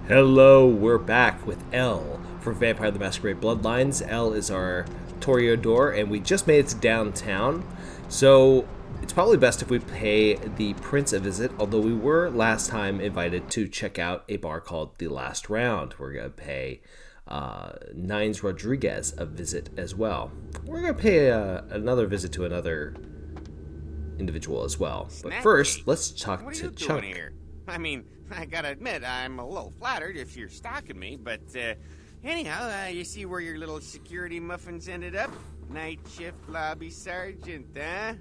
Hello, we're back with Elle for Vampire the Masquerade Bloodlines. Elle is our Toreador, and we just made it to downtown. So it's probably best if we pay the Prince a visit, although we were last time invited to check out a bar called The Last Round. We're going to pay Nines Rodriguez a visit as well. We're going to pay another visit to another individual as well. But first, let's talk to Chuck. Here? I mean, I gotta admit, I'm a little flattered if you're stalking me, but anyhow, you see where your little security muffins ended up? Night shift lobby sergeant, huh?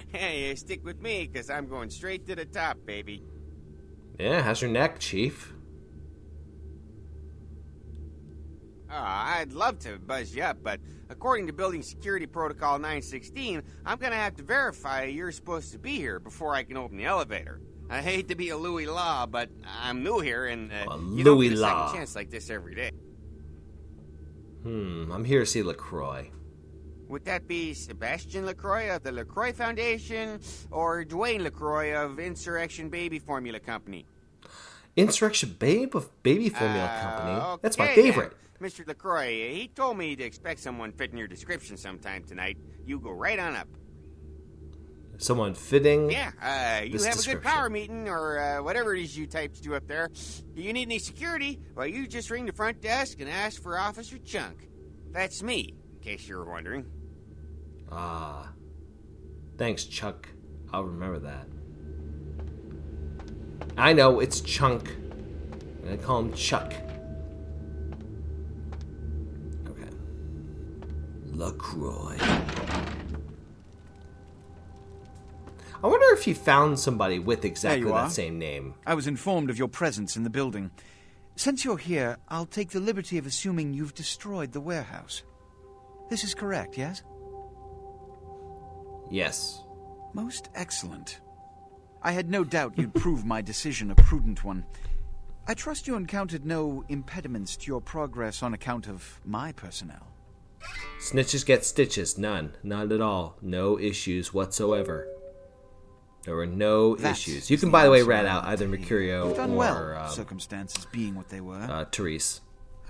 Hey, stick with me, because I'm going straight to the top, baby. Yeah, how's your neck, Chief? I'd love to buzz you up, but according to Building Security Protocol 916, I'm gonna have to verify you're supposed to be here before I can open the elevator. I hate to be a Louis Law, but I'm new here, and you don't get a second chance like this every day. I'm here to see LaCroix. Would that be Sebastian LaCroix of the LaCroix Foundation, or Dwayne LaCroix of Insurrection Baby Formula Company? Insurrection Babe of Baby Formula Company? Okay, that's my favorite. Then. Mr. LaCroix, he told me to expect someone fitting your description sometime tonight. You go right on up. Someone fitting. Yeah, you have a good power meeting or whatever it is you types do up there. Do you need any security? Well, you just ring the front desk and ask for Officer Chunk. That's me, in case you were wondering. Ah. Thanks, Chuck. I'll remember that. I know, it's Chunk. I'm gonna call him Chuck. Okay. LaCroix. I wonder if you found somebody with exactly that same name. I was informed of your presence in the building. Since you're here, I'll take the liberty of assuming you've destroyed the warehouse. This is correct, yes? Yes. Most excellent. I had no doubt you'd prove my decision a prudent one. I trust you encountered no impediments to your progress on account of my personnel. Snitches get stitches. None. None at all. No issues whatsoever. There were no issues. You can, by the way, rat out either Mercurio You've done or well, circumstances being what they were. Therese.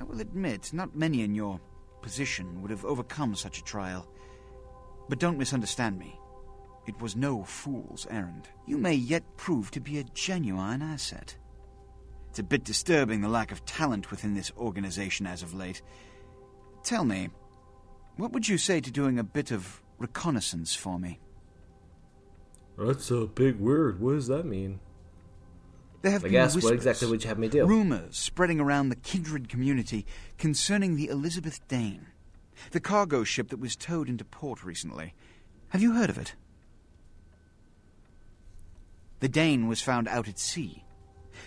I will admit, not many in your position would have overcome such a trial. But don't misunderstand me. It was no fool's errand. You may yet prove to be a genuine asset. It's a bit disturbing, the lack of talent within this organization as of late. Tell me, what would you say to doing a bit of reconnaissance for me? That's a big word. What does that mean? There have I been guess, whispers, what exactly would you have me do? Rumors spreading around the kindred community concerning the Elizabeth Dane, the cargo ship that was towed into port recently. Have you heard of it? The Dane was found out at sea.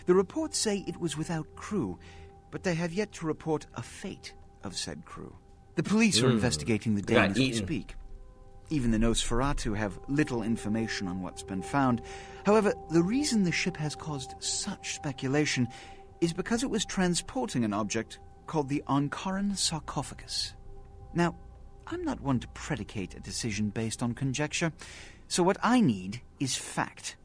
The reports say it was without crew, but they have yet to report a fate of said crew. The police are investigating the Dane as we speak. Even the Nosferatu have little information on what's been found. However, the reason the ship has caused such speculation is because it was transporting an object called the Ankaran sarcophagus. Now, I'm not one to predicate a decision based on conjecture, so what I need is fact.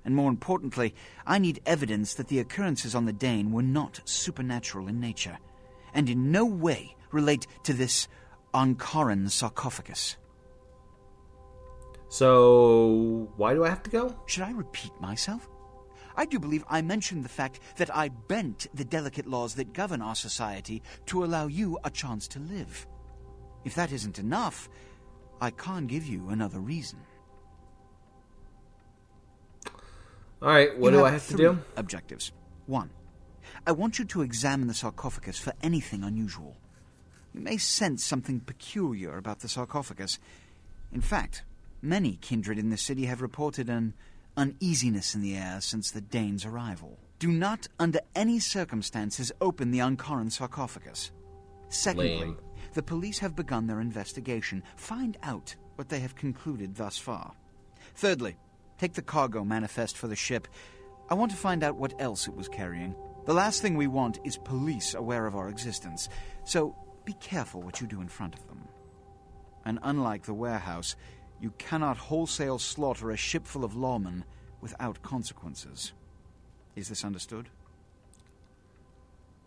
And more importantly, I need evidence that the occurrences on the Dane were not supernatural in nature, and in no way relate to this Ankaran sarcophagus. So, why do I have to go? Should I repeat myself? I do believe I mentioned the fact that I bent the delicate laws that govern our society to allow you a chance to live. If that isn't enough, I can't give you another reason. Alright, what do I have to do? Objectives. 1. I want you to examine the sarcophagus for anything unusual. You may sense something peculiar about the sarcophagus. In fact, many kindred in the city have reported an uneasiness in the air since the Dane's arrival. Do not, under any circumstances, open the Ankaran sarcophagus. Secondly, the police have begun their investigation. Find out what they have concluded thus far. Thirdly, take the cargo manifest for the ship. I want to find out what else it was carrying. The last thing we want is police aware of our existence, so be careful what you do in front of them. And unlike the warehouse, you cannot wholesale slaughter a ship full of lawmen without consequences. Is this understood?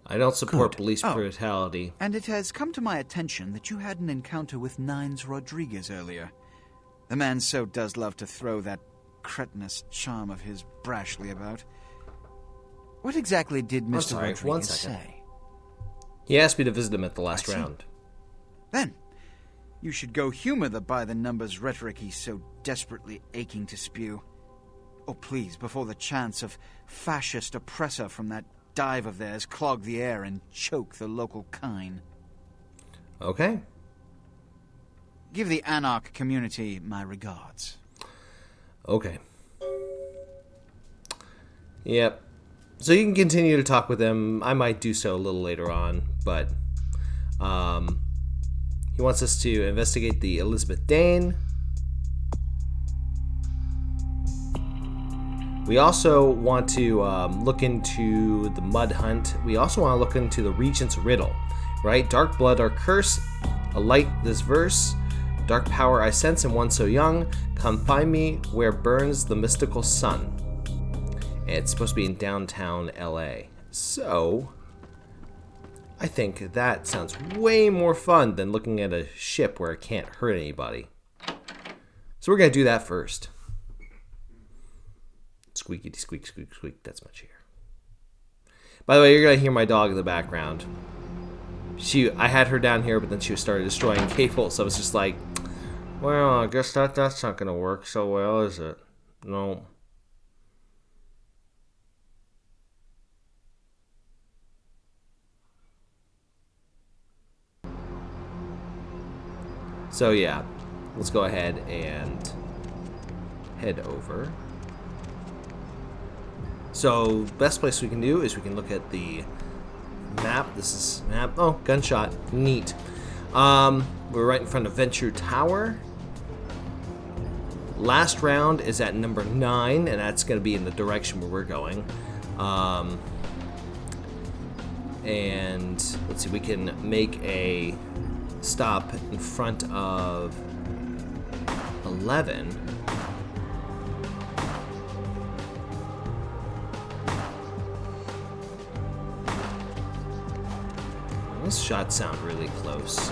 I don't support Good. police Oh. brutality. And it has come to my attention that you had an encounter with Nines Rodriguez earlier. The man so does love to throw that cretinous charm of his brashly about. What exactly did Mr. sorry, Rodriguez one second. say? He asked me to visit him at the last I see. round. Then, you should go humor the by-the-numbers rhetoric he's so desperately aching to spew. Oh, please, before the chance of fascist oppressor from that dive of theirs clog the air and choke the local kine. Okay. Give the Anarch community my regards. Okay. Yep. So you can continue to talk with him. I might do so a little later on, but he wants us to investigate the Elizabeth Dane. We also want to look into the Mud Hunt. We also want to look into the Regent's Riddle, right? Dark blood or curse, a light this verse. Dark power I sense in one so young. Come find me where burns the mystical sun. And it's supposed to be in downtown LA. So, I think that sounds way more fun than looking at a ship where it can't hurt anybody. So we're going to do that first. Squeaky squeak squeak squeak, that's my chair. By the way, you're going to hear my dog in the background. I had her down here, but then she started destroying cables, so I was just like, well, I guess that's not going to work so well, is it? No. So yeah, let's go ahead and head over. So best place we can do is we can look at the map. This is map. Oh, gunshot. Neat. We're right in front of Venture Tower. Last round is at number 9, and that's going to be in the direction where we're going. And let's see, we can make a stop in front of 11. Those shots sound really close.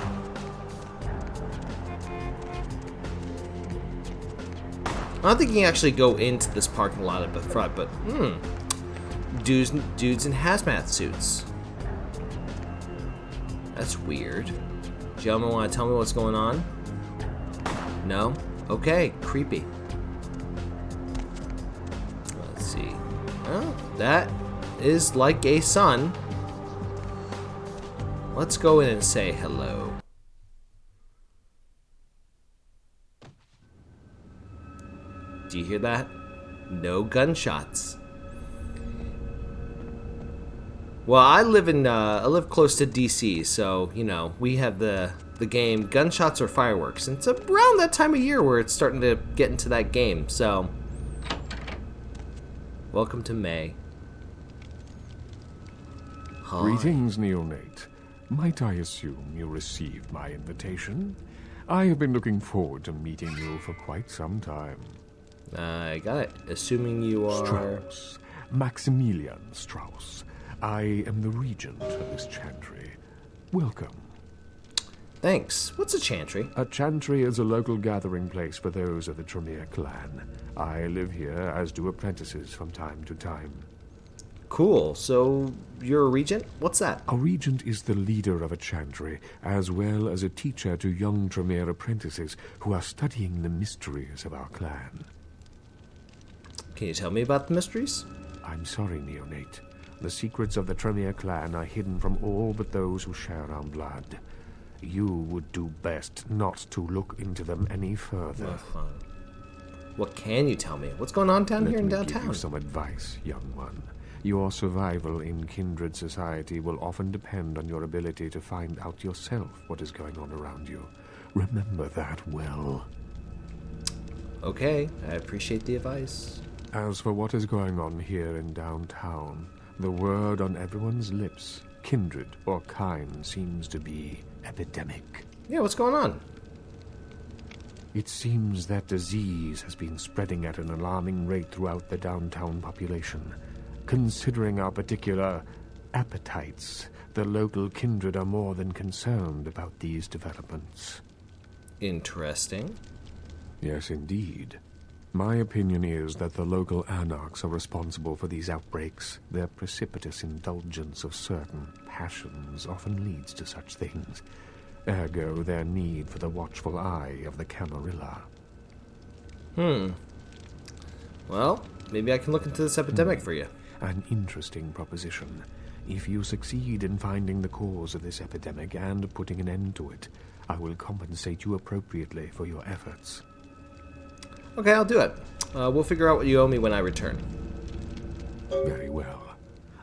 I don't think you can actually go into this parking lot at the front, but dudes in hazmat suits. That's weird. Gentlemen, want to tell me what's going on? No? Okay, creepy. Let's see. Well, that is like a sun. Let's go in and say hello. Do you hear that? No gunshots. Well, I live close to DC, so you know we have the game Gunshots or Fireworks, and it's around that time of year where it's starting to get into that game. So, welcome to May. Hi. Greetings, neonate. Might I assume you received my invitation? I have been looking forward to meeting you for quite some time. I got it. Assuming you are... Strauss. Maximilian Strauss. I am the regent of this chantry. Welcome. Thanks. What's a chantry? A chantry is a local gathering place for those of the Tremere clan. I live here, as do apprentices from time to time. Cool. So, you're a regent? What's that? A regent is the leader of a chantry, as well as a teacher to young Tremere apprentices who are studying the mysteries of our clan. Can you tell me about the mysteries? I'm sorry, neonate. The secrets of the Tremere clan are hidden from all but those who share our blood. You would do best not to look into them any further. What can you tell me? What's going on down here in Let me give downtown? you some advice, young one. Your survival in kindred society will often depend on your ability to find out yourself what is going on around you. Remember that well. Okay, I appreciate the advice. As for what is going on here in downtown, the word on everyone's lips, kindred or kind, seems to be epidemic. Yeah, what's going on? It seems that disease has been spreading at an alarming rate throughout the downtown population. Considering our particular appetites. The local kindred are more than concerned about these developments. Interesting. Yes, indeed. My opinion is that the local anarchs are responsible for these outbreaks. Their precipitous indulgence of certain passions often leads to such things. Ergo, their need for the watchful eye of the Camarilla. Well, maybe I can look into this epidemic for you. An interesting proposition. If you succeed in finding the cause of this epidemic and putting an end to it, I will compensate you appropriately for your efforts. Okay, I'll do it. We'll figure out what you owe me when I return. Very well.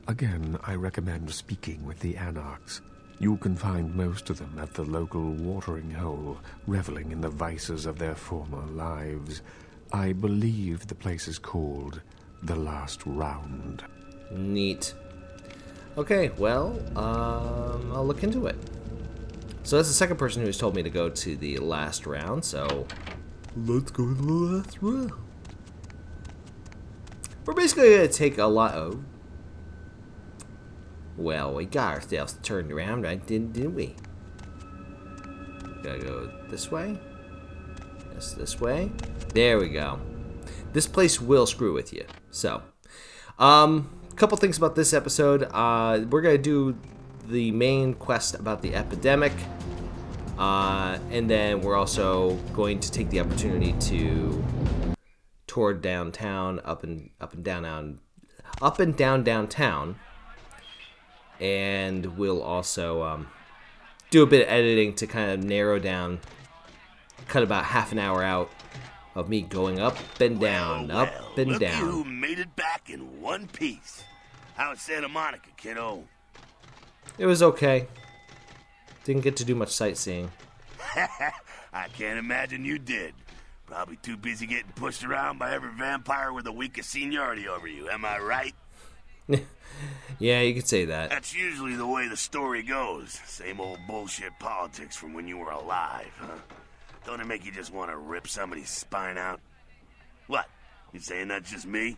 Again, I recommend speaking with the anarchs. You can find most of them at the local watering hole, reveling in the vices of their former lives. I believe the place is called The Last Round. Neat. Okay, well, I'll look into it. So that's the second person who's told me to go to the last round, so let's go to the last round. We're basically going to take a lot of... Well, we got ourselves turned around, right? Didn't we? Gotta go this way. Yes, this way. There we go. This place will screw with you. So, couple things about this episode. We're going to do the main quest about the epidemic. And then we're also going to take the opportunity to tour downtown, up and down downtown. And we'll also do a bit of editing to kind of narrow down, cut about half an hour out of me going up and down, up and look down. Who made it back in one piece? How's Santa Monica, kiddo? It was okay. Didn't get to do much sightseeing. I can't imagine you did. Probably too busy getting pushed around by every vampire with the weakest seniority over you, am I right? Yeah, you could say that. That's usually the way the story goes. Same old bullshit politics from when you were alive, huh? Don't it make you just want to rip somebody's spine out? What? You saying that's just me?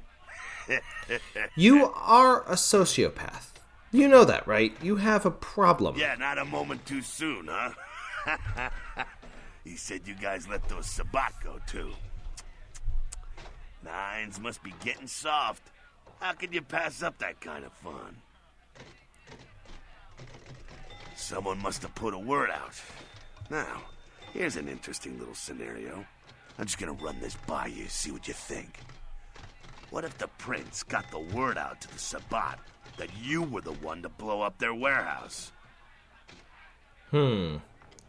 You are a sociopath. You know that, right? You have a problem. Yeah, not a moment too soon, huh? He said you guys let those Sabat go, too. Nines must be getting soft. How could you pass up that kind of fun? Someone must have put a word out. Now, here's an interesting little scenario. I'm just gonna run this by you, see what you think. What if the prince got the word out to the Sabat that you were the one to blow up their warehouse? You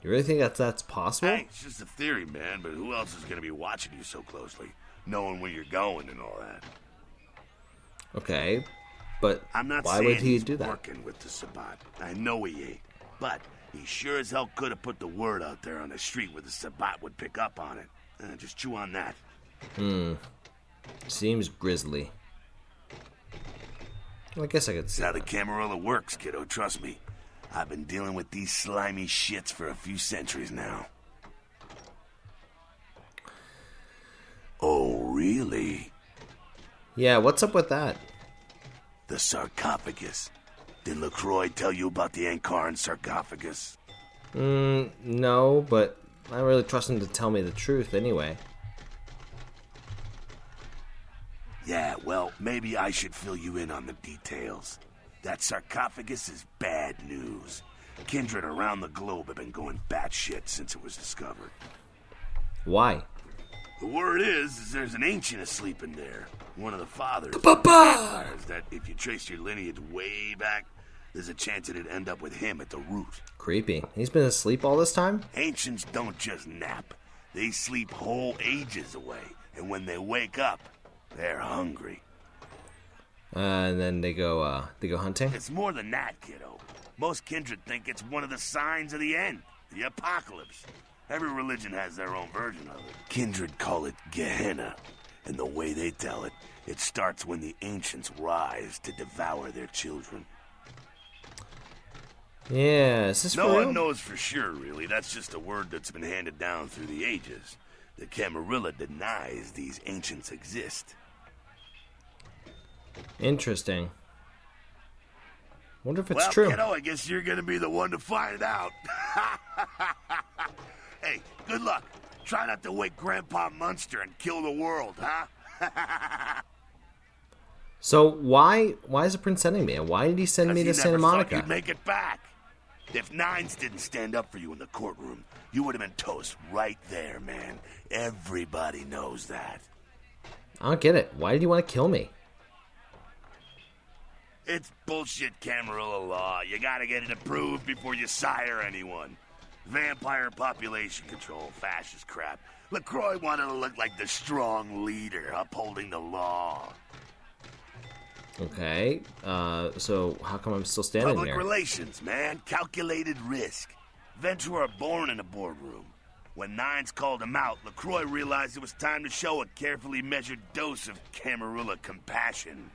really think that's possible? Hey, it's just a theory, man, but who else is gonna be watching you so closely? Knowing where you're going and all that. Okay, but I'm not why saying would he he's do that? working with the Sabat. I know he ain't. But he sure as hell could have put the word out there on the street where the Sabat would pick up on it. Just chew on that. Seems grisly. Well, I guess I could see That's how that. the Camarilla works, kiddo, trust me. I've been dealing with these slimy shits for a few centuries now. Oh, really? Yeah, what's up with that? The sarcophagus. Did LaCroix tell you about the Ankaran sarcophagus? No, but I don't really trust him to tell me the truth anyway. Yeah, well, maybe I should fill you in on the details. That sarcophagus is bad news. Kindred around the globe have been going batshit since it was discovered. Why? The word is there's an ancient asleep in there. One of the fathers of the vampires that if you trace your lineage way back, there's a chance it'd end up with him at the root. Creepy. He's been asleep all this time? Ancients don't just nap. They sleep whole ages away. And when they wake up, they're hungry. And then they go hunting? It's more than that, kiddo. Most kindred think it's one of the signs of the end, the apocalypse. Every religion has their own version of it. Kindred call it Gehenna. And the way they tell it, it starts when the ancients rise to devour their children. Yeah, is this No for real? one knows for sure, really. That's just a word that's been handed down through the ages. The Camarilla denies these ancients exist. Interesting. Wonder if it's Well, true. kiddo, I guess you're gonna be the one to find out. Hey, good luck. Try not to wake Grandpa Munster and kill the world, huh? So why is the prince sending me? And why did he send me to Santa Never thought Monica? you'd make it back. If Nines didn't stand up for you in the courtroom, you would have been toast right there, man. Everybody knows that. I don't get it. Why did he want to kill me? It's bullshit Camarilla law. You gotta get it approved before you sire anyone. Vampire population control, fascist crap. LaCroix wanted to look like the strong leader upholding the law. Okay, so how come I'm still standing Public there? relations, man. Calculated risk. Ventura born in a boardroom. When Nines called him out, LaCroix realized it was time to show a carefully measured dose of Camarilla compassion.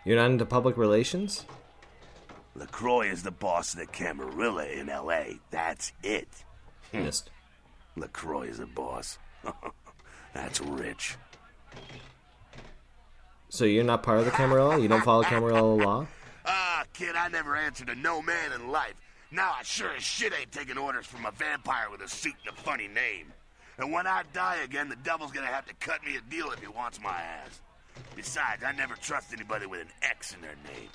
You're not into public relations? LaCroix is the boss of the Camarilla in L.A. That's it. Missed. LaCroix is a boss. That's rich. So you're not part of the Camarilla? You don't follow Camarilla law? Ah, kid, I never answered to no man in life. Now I sure as shit ain't taking orders from a vampire with a suit and a funny name. And when I die again, the devil's gonna have to cut me a deal if he wants my ass. Besides, I never trust anybody with an X in their name.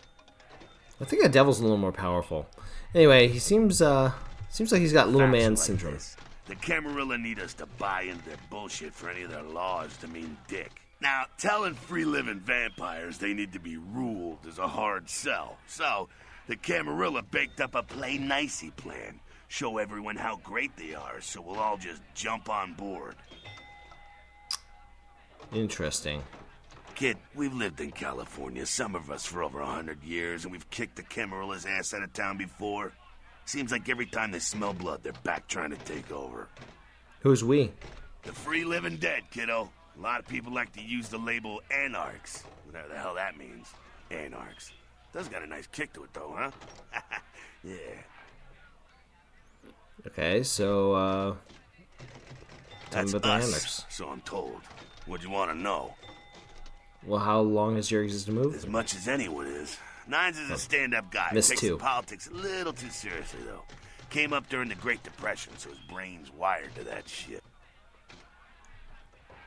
I think the devil's a little more powerful. Anyway, he seems like he's got little man syndrome. This, the Camarilla need us to buy into their bullshit for any of their laws to mean dick. Now, telling free-living vampires they need to be ruled is a hard sell. So, the Camarilla baked up a play-nicey plan. Show everyone how great they are, so we'll all just jump on board. Interesting. Kid, we've lived in California, some of us for over 100 years, and we've kicked the Camarilla's ass out of town before. Seems like every time they smell blood, they're back trying to take over. Who's we? The free living dead, kiddo. A lot of people like to use the label anarchs. Whatever the hell that means. Anarchs. Does got a nice kick to it, though, huh? Yeah. Okay, so, tell me That's about the us, anarchs. so I'm told. What do you want to know? Well, how long has your existing As movement? much as anyone is. Nines is a stand-up guy. Missed Takes two. politics a little too seriously, though. Came up during the Great Depression, so his brain's wired to that shit.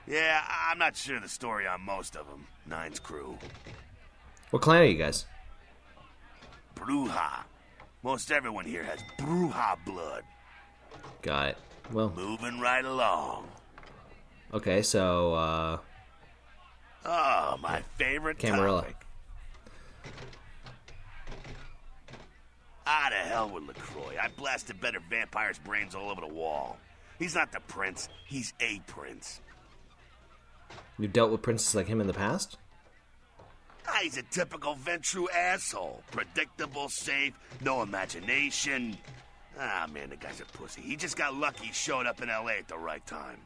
Yeah, I'm not sure the story on most of them. Nines crew. What clan are you guys? Bruja. Most everyone here has Bruja blood. Got it. Well, Moving right along. okay, so, Oh, my favorite Camarilla. topic. Ah, to hell with LaCroix. I blasted better vampires' brains all over the wall. He's not the prince. He's a prince. you dealt with princes like him in the past? Ah, he's a typical Ventru asshole. Predictable, safe, no imagination. Ah, man, the guy's a pussy. He just got lucky he showed up in L.A. at the right time.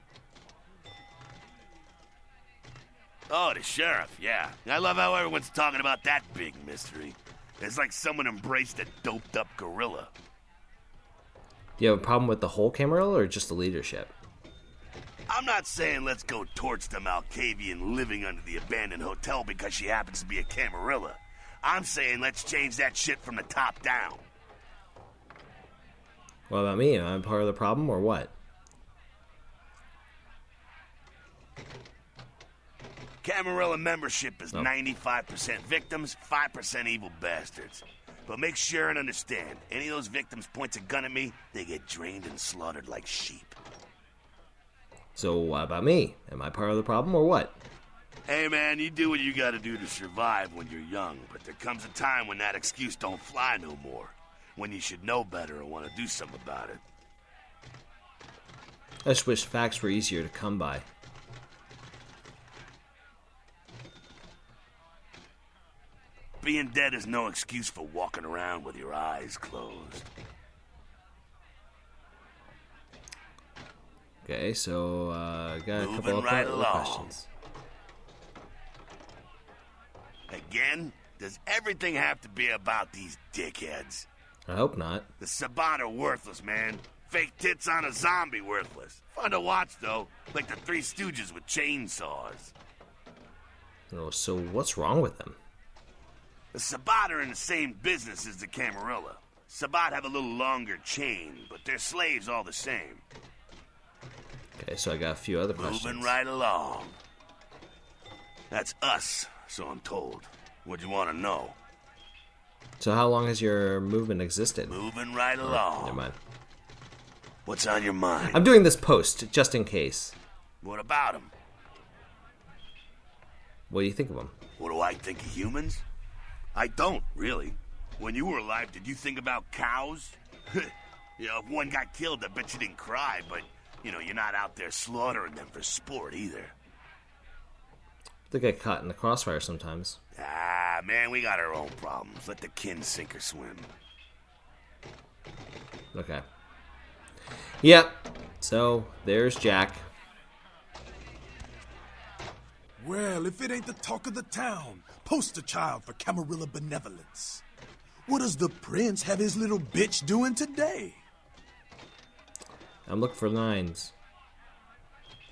Oh, the sheriff, yeah. I love how everyone's talking about that big mystery. It's like someone embraced a doped-up gorilla. Do you have a problem with the whole Camarilla or just the leadership? I'm not saying let's go torch the Malkavian living under the abandoned hotel because she happens to be a Camarilla. I'm saying let's change that shit from the top down. What about me? Am I part of the problem or what? Camarilla membership is 95% victims, 5% evil bastards. But make sure and understand, any of those victims points a gun at me, they get drained and slaughtered like sheep. So what about me? Am I part of the problem or what? Hey man, you do what you gotta do to survive when you're young, but there comes a time when that excuse don't fly no more. When you should know better or want to do something about it. I just wish facts were easier to come by. Being dead is no excuse for walking around with your eyes closed. Okay, so got a Moving couple of right other along. questions. Again, does everything have to be about these dickheads? I hope not. The Sabat are worthless, man. Fake tits on a zombie worthless. Fun to watch, though. Like the Three Stooges with chainsaws. Oh, so what's wrong with them? The Sabbat are in the same business as the Camarilla. Sabbat have a little longer chain, but they're slaves all the same. Okay, so I got a few other questions. Moving right along. That's us, so I'm told. What do you want to know? So how long has your movement existed? Moving right Oh, along. never mind. What's on your mind? I'm doing this post, just in case. What about them? What do you think of them? What do I think of humans? I don't, really. When you were alive, did you think about cows? If one got killed, I bet you didn't cry, but, you're not out there slaughtering them for sport either. They get caught in the crossfire sometimes. Ah, man, we got our own problems. Let the kin sink or swim. Okay. Yep. So, there's Jack. Well, if it ain't the talk of the town, poster child for Camarilla benevolence. What does the prince have his little bitch doing today? I'm looking for Nines.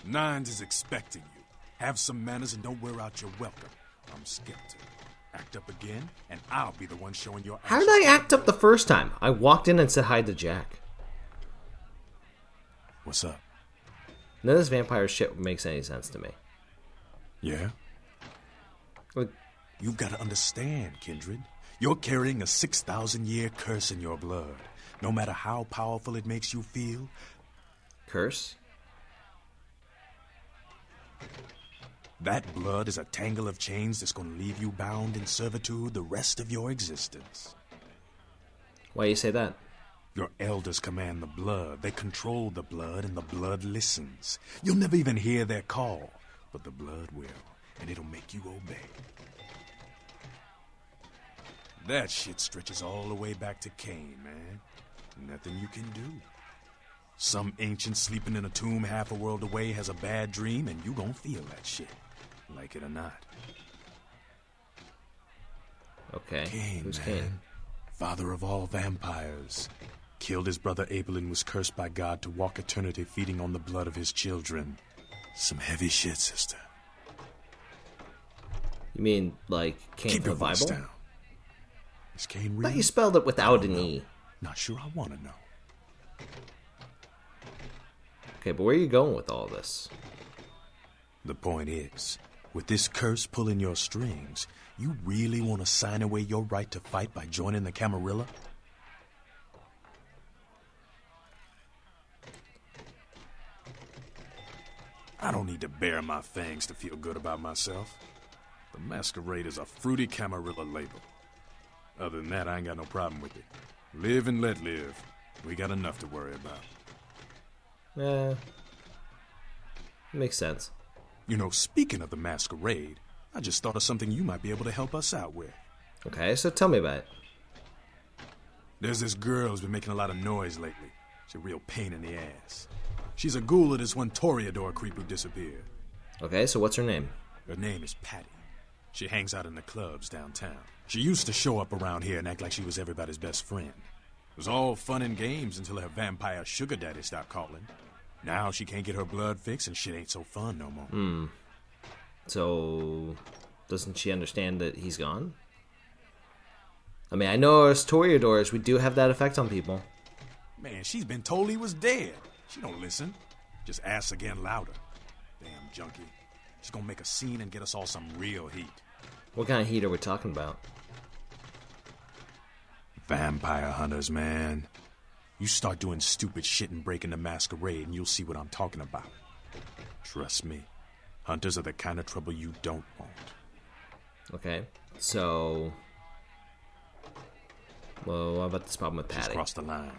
Nines is expecting you. Have some manners and don't wear out your welcome. I'm skeptic. Act up again, and I'll be the one showing your How did I act up the first time? I walked in and said hi to Jack. What's up? None of this vampire shit makes any sense to me. Yeah? Like, You've got to understand, Kindred. You're carrying a 6,000-year curse in your blood. No matter how powerful it makes you feel. curse? That blood is a tangle of chains that's going to leave you bound in servitude the rest of your existence. Why do you say that? Your elders command the blood. They control the blood, and the blood listens. You'll never even hear their call, but the blood will, and it'll make you obey. That shit stretches all the way back to Cain, man. Nothing you can do. Some ancient sleeping in a tomb half a world away has a bad dream, and you gon' feel that shit, like it or not. Okay. Cain, Who's man. Cain? Father of all vampires. Killed his brother Abel and was cursed by God to walk eternity feeding on the blood of his children. Some heavy shit, sister. You mean like Cain Keep from your the voice Bible? down. Is Cain I real? thought you spelled it without I an don't E. know. Not sure I want to know. Okay, but where are you going with all this? The point is, with this curse pulling your strings, you really want to sign away your right to fight by joining the Camarilla? I don't need to bare my fangs to feel good about myself. The Masquerade is a fruity Camarilla label. Other than that, I ain't got no problem with it. Live and let live. We got enough to worry about. Makes sense. You know, speaking of the Masquerade, I just thought of something you might be able to help us out with. Okay, so tell me about it. There's this girl who's been making a lot of noise lately. She's a real pain in the ass. She's a ghoul of this one Toreador creep who disappeared. Okay, so what's her name? Her name is Patty. She hangs out in the clubs downtown. She used to show up around here and act like she was everybody's best friend. It was all fun and games until her vampire sugar daddy stopped calling. Now she can't get her blood fixed and shit ain't so fun no more. So, doesn't she understand that he's gone? I mean, I know as Toreadors, we do have that effect on people. Man, she's been told he was dead. She don't listen. Just asks again louder. Damn junkie. She's gonna make a scene and get us all some real heat. What kind of heat are we talking about? Vampire hunters, man. You start doing stupid shit and breaking the Masquerade and you'll see what I'm talking about. Trust me. Hunters are the kind of trouble you don't want. Okay, so... Well, what about this problem with She's Patty? crossed the line.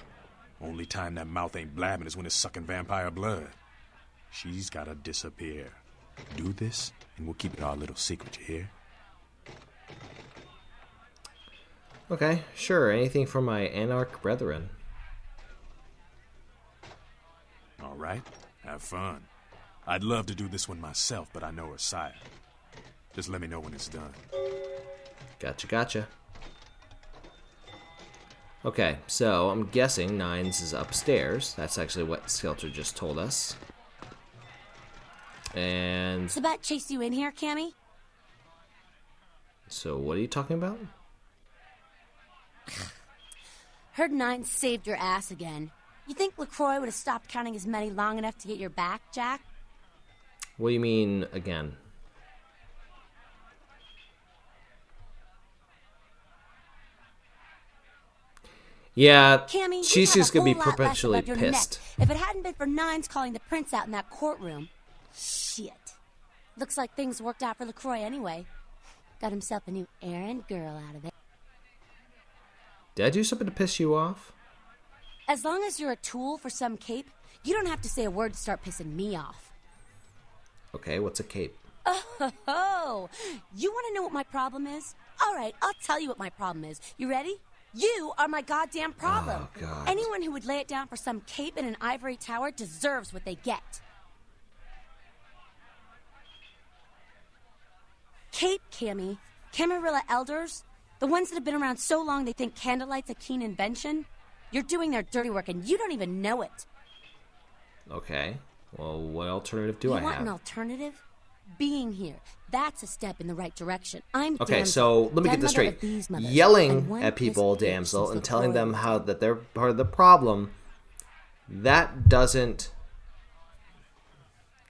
Only time that mouth ain't blabbing is when it's sucking vampire blood. She's gotta disappear. Do this, and we'll keep it our little secret, you hear? Okay, sure, anything for my anarch brethren. All right, have fun. I'd love to do this one myself, but I know her sire. Just let me know when it's done. Gotcha. Okay, so I'm guessing Nines is upstairs. That's actually what Skelter just told us. And Sabat chased you in here, Cammy? so what are you talking about? Heard Nines saved your ass again. You think LaCroix would have stopped counting his money long enough to get your back, Jack? What do you mean, again? Yeah, Cammy, she's you'd just have a gonna be whole lot less perpetually above your pissed. neck if it hadn't been for Nines calling the prince out in that courtroom. Shit. Looks like things worked out for LaCroix anyway. Got himself a new errand girl out of it. Did I do something to piss you off? As long as you're a tool for some cape, you don't have to say a word to start pissing me off. Okay, what's a cape? Oh, you want to know what my problem is? All right, I'll tell you what my problem is. You ready? You are my goddamn problem. Oh, God. Anyone who would lay it down for some cape in an ivory tower deserves what they get. Cape, Cammy. Camarilla elders. The ones that have been around so long they think candlelight's a keen invention. You're doing their dirty work and you don't even know it. Okay. Well, what alternative do You I want have? an alternative? Being here. That's a step in the right direction. I'm Okay, Damsel, so let me get this grandmother straight. of these mothers, and Yelling one at people, pissed bitch damsel, since and telling LaCroix them was how here. that they're part of the problem, that doesn't...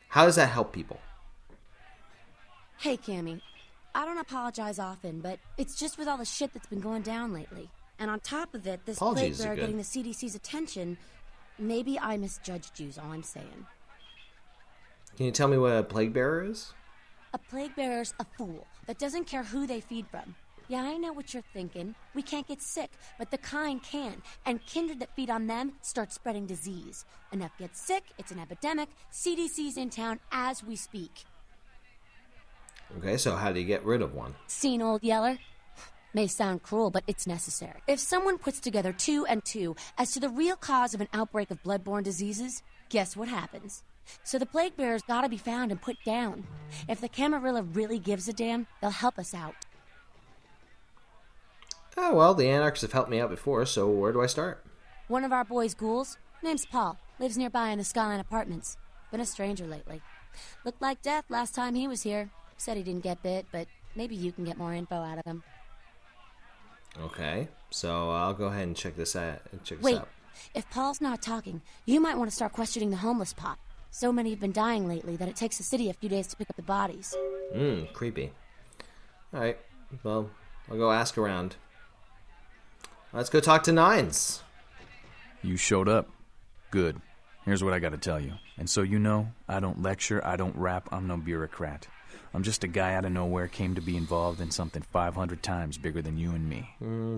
How does that help people? Hey, Cammy. I don't apologize often, but it's just with all the shit that's been going down lately. And on top of it, this plague Apologies are bearer good. getting the CDC's attention, maybe I misjudged you is all I'm saying. Can you tell me what a plague bearer is? A plague bearer's a fool that doesn't care who they feed from. Yeah, I know what you're thinking. We can't get sick, but the kind can. And kindred that feed on them start spreading disease. Enough get sick, it's an epidemic. CDC's in town as we speak. Okay, so how do you get rid of one? Seen old Yeller? May sound cruel, but it's necessary. If someone puts together 2 and 2 as to the real cause of an outbreak of bloodborne diseases, guess what happens? So the plague bearers gotta be found and put down. If the Camarilla really gives a damn, they'll help us out. Oh, well, the anarchists have helped me out before, so where do I start? One of our boys' ghouls, name's Paul, lives nearby in the Skyline Apartments. Been a stranger lately. Looked like death last time he was here. Said he didn't get bit, but maybe you can get more info out of him. Okay, so I'll go ahead and check this out. Wait, if Paul's not talking, you might want to start questioning the homeless pot. So many have been dying lately that it takes the city a few days to pick up the bodies. Creepy. Alright, well, I'll go ask around. Let's go talk to Nines. You showed up. Good. Here's what I gotta tell you. And so you know, I don't lecture, I don't rap, I'm no bureaucrat. I'm just a guy out of nowhere came to be involved in something 500 times bigger than you and me.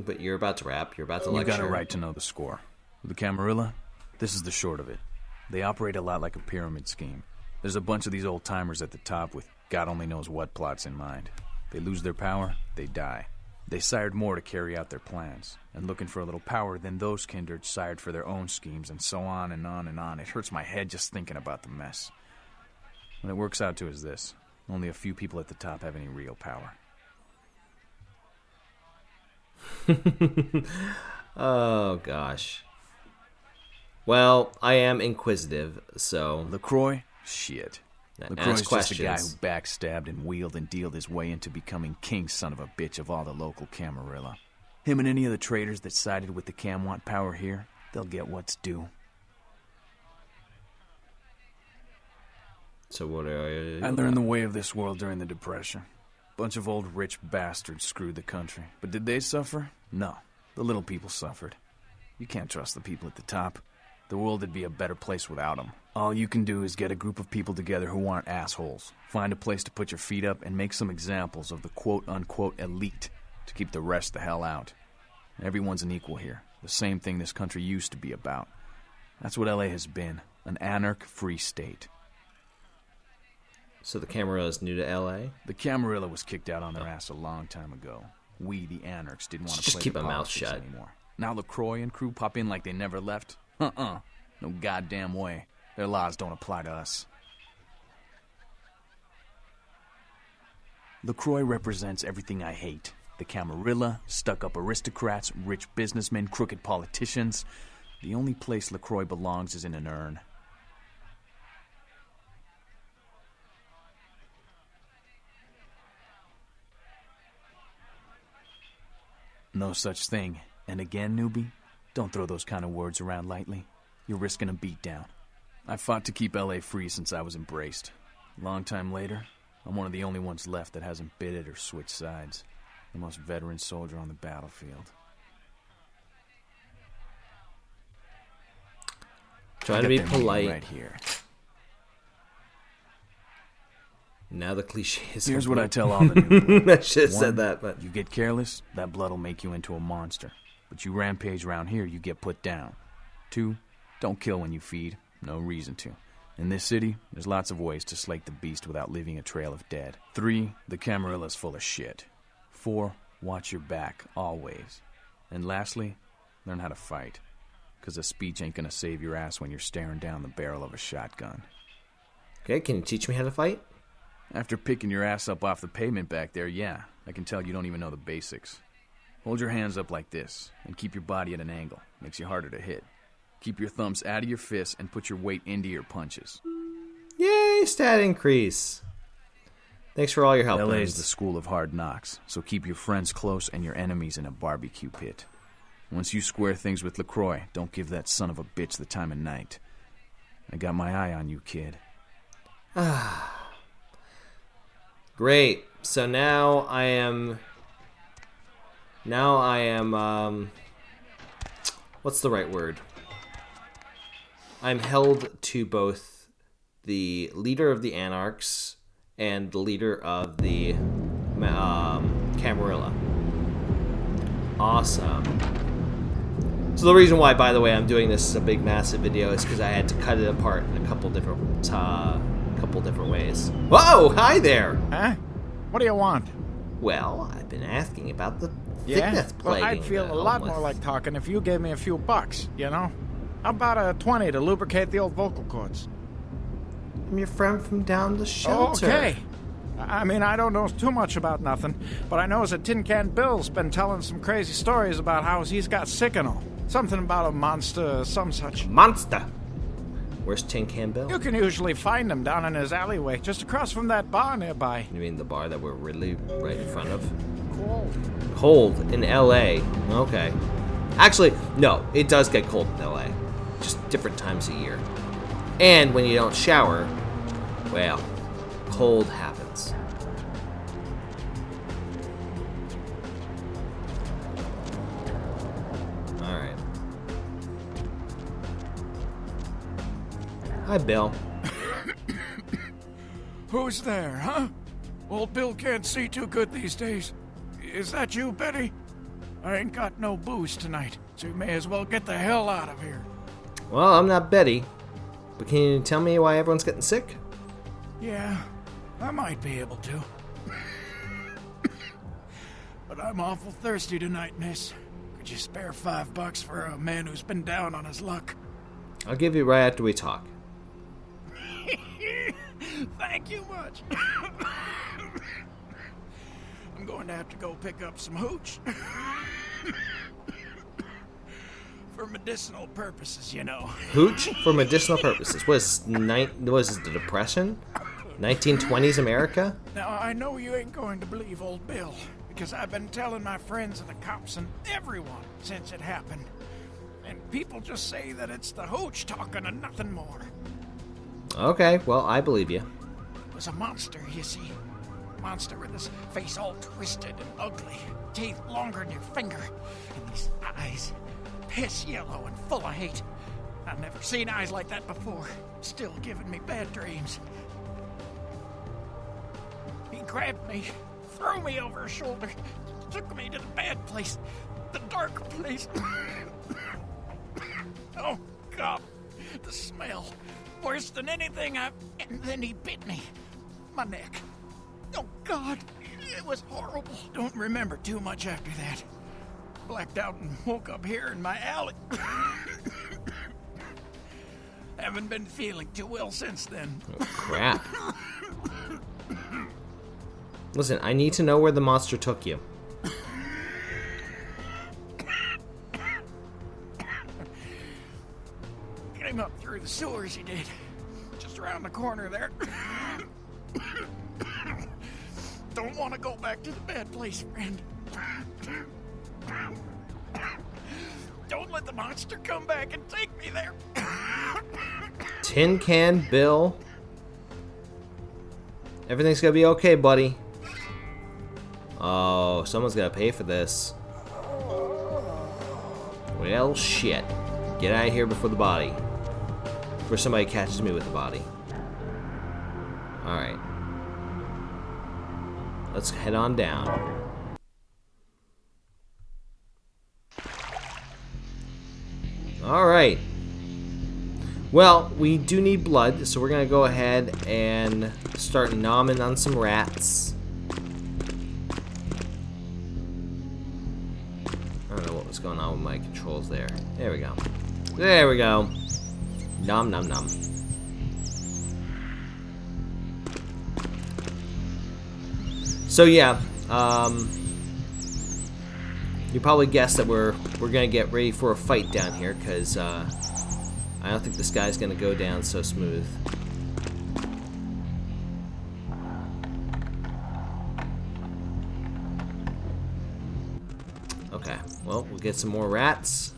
But you're about to rap, you're about to You lecture. got a right to know the score. The Camarilla, this is the short of it. They operate a lot like a pyramid scheme. There's a bunch of these old-timers at the top with God only knows what plots in mind. They lose their power, they die. They sired more to carry out their plans, and looking for a little power, then those kindred sired for their own schemes, and so on and on and on. It hurts my head just thinking about the mess. What it works out to is this. Only a few people at the top have any real power. Oh, gosh. Well, I am inquisitive, so... LaCroix? Shit. Ask LaCroix's just a guy who questions. backstabbed and wheeled and dealed his way into becoming king son of a bitch of all the local Camarilla. Him and any of the traitors that sided with the Cam want power here, they'll get what's due. So what are I learned the way of this world during the Depression. Bunch of old rich bastards screwed the country. But did they suffer? No. The little people suffered. You can't trust the people at the top. The world would be a better place without them. All you can do is get a group of people together who aren't assholes. Find a place to put your feet up and make some examples of the quote-unquote elite to keep the rest the hell out. Everyone's an equal here. The same thing this country used to be about. That's what LA has been. An anarch-free state. So the Camarilla is new to L.A.? The Camarilla was kicked out on their ass a long time ago. We, the anarchs, didn't want to Just play keep the my mouth politics shut. anymore. Now LaCroix and crew pop in like they never left? No goddamn way. Their laws don't apply to us. LaCroix represents everything I hate. The Camarilla, stuck-up aristocrats, rich businessmen, crooked politicians. The only place LaCroix belongs is in an urn. No such thing. And again, newbie, Don't throw those kind of words around lightly. You're risking a beatdown. I fought to keep L.A. free since I was embraced. A long time later, I'm one of the only ones left that hasn't bit it or switched sides. The most veteran soldier on the battlefield. Try to be polite. Right here. Now the cliche is Here's complete. what I tell all the new I should have said that, but... You get careless, that blood'll make you into a monster. But you rampage around here, you get put down. 2, don't kill when you feed. No reason to. In this city, there's lots of ways to slake the beast without leaving a trail of dead. 3, the Camarilla's full of shit. 4, watch your back, always. And lastly, learn how to fight. 'Cause a speech ain't gonna save your ass when you're staring down the barrel of a shotgun. Okay, can you teach me how to fight? After picking your ass up off the pavement back there, yeah, I can tell you don't even know the basics. Hold your hands up like this, and keep your body at an angle. Makes you harder to hit. Keep your thumbs out of your fists and put your weight into your punches. Yay, stat increase. Thanks for all your help, LA guys. is the school of hard knocks, so keep your friends close and your enemies in a barbecue pit. Once you square things with LaCroix, don't give that son of a bitch the time of night. I got my eye on you, kid. Great. So now I am... what's the right word? I'm held to both the leader of the Anarchs and the leader of the Camarilla. Awesome. So the reason why, by the way, I'm doing this a big, massive video is because I had to cut it apart in a couple different ways. Whoa! Hi there! Huh? What do you want? Well, I've been asking about the thing Yeah? that's Well, plaguing I'd feel the a lot homeless. more like talking if you gave me a few bucks, you know? How about a 20 to lubricate the old vocal cords? I'm your friend from down the shelter. Okay. I mean, I don't know too much about nothing, but I know that Tin Can Bill's been telling some crazy stories about how he's got sick and all. Something about a monster, some such. Monster! Where's Tin Can Bill? You can usually find him down in his alleyway, just across from that bar nearby. You mean the bar that we're really right in front of? Cool. Cold in LA. Okay. Actually, no, it does get cold in LA. Just different times a year. And when you don't shower, well, cold happens. Alright. Hi, Bill. Who's there, huh? Old Bill can't see too good these days. Is that you, Betty? I ain't got no booze tonight, so you may as well get the hell out of here. Well, I'm not Betty, but can you tell me why everyone's getting sick? Yeah, I might be able to. But I'm awful thirsty tonight, miss. Could you spare $5 for a man who's been down on his luck? I'll give you right after we talk. Thank you much. I'm going to have to go pick up some hooch. For medicinal purposes, you know. Hooch for medicinal purposes. Was this the Depression? 1920s America? Now, I know you ain't going to believe old Bill, because I've been telling my friends and the cops and everyone since it happened. And people just say that it's the hooch talking and nothing more. Okay, well, I believe you. It was a monster, you see. Monster with his face all twisted and ugly, teeth longer than your finger, and these eyes piss yellow and full of hate. I've never seen eyes like that before. Still giving me bad dreams. He grabbed me, threw me over his shoulder, took me to the bad place, the dark place. Oh, God, the smell. Worse than anything I've... And then he bit me. My neck. Oh, God, it was horrible. Don't remember too much after that. Blacked out and woke up here in my alley. Haven't been feeling too well since then. Oh, crap. Listen, I need to know where the monster took you. Came up through the sewers, he did. Just around the corner there. Don't want to go back to the bad place, friend. Don't let the monster come back and take me there. Tin Can Bill. Everything's gonna be okay, buddy. Oh, someone's gotta pay for this. Well, shit. Get out of here before the body. Before somebody catches me with the body. Alright. Let's head on down. Alright. Well, we do need blood, so we're gonna go ahead and start nomming on some rats. I don't know what was going on with my controls there. There we go. There we go. Nom nom nom. So yeah, you probably guessed that we're gonna get ready for a fight down here, because I don't think this guy's gonna go down so smooth. Okay, well, we'll get some more rats.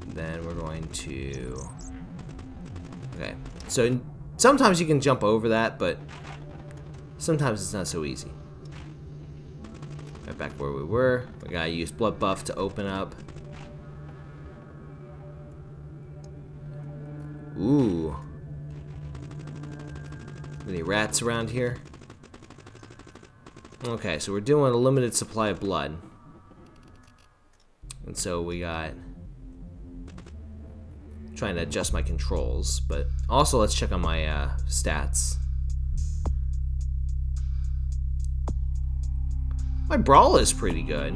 Then we're going to... Okay, so sometimes you can jump over that, but sometimes it's not so easy. Right back where we were. We gotta use blood buff to open up. Ooh. Any rats around here? Okay, so we're doing a limited supply of blood. And so we got... Trying to adjust my controls, but also let's check on my stats. My brawl is pretty good.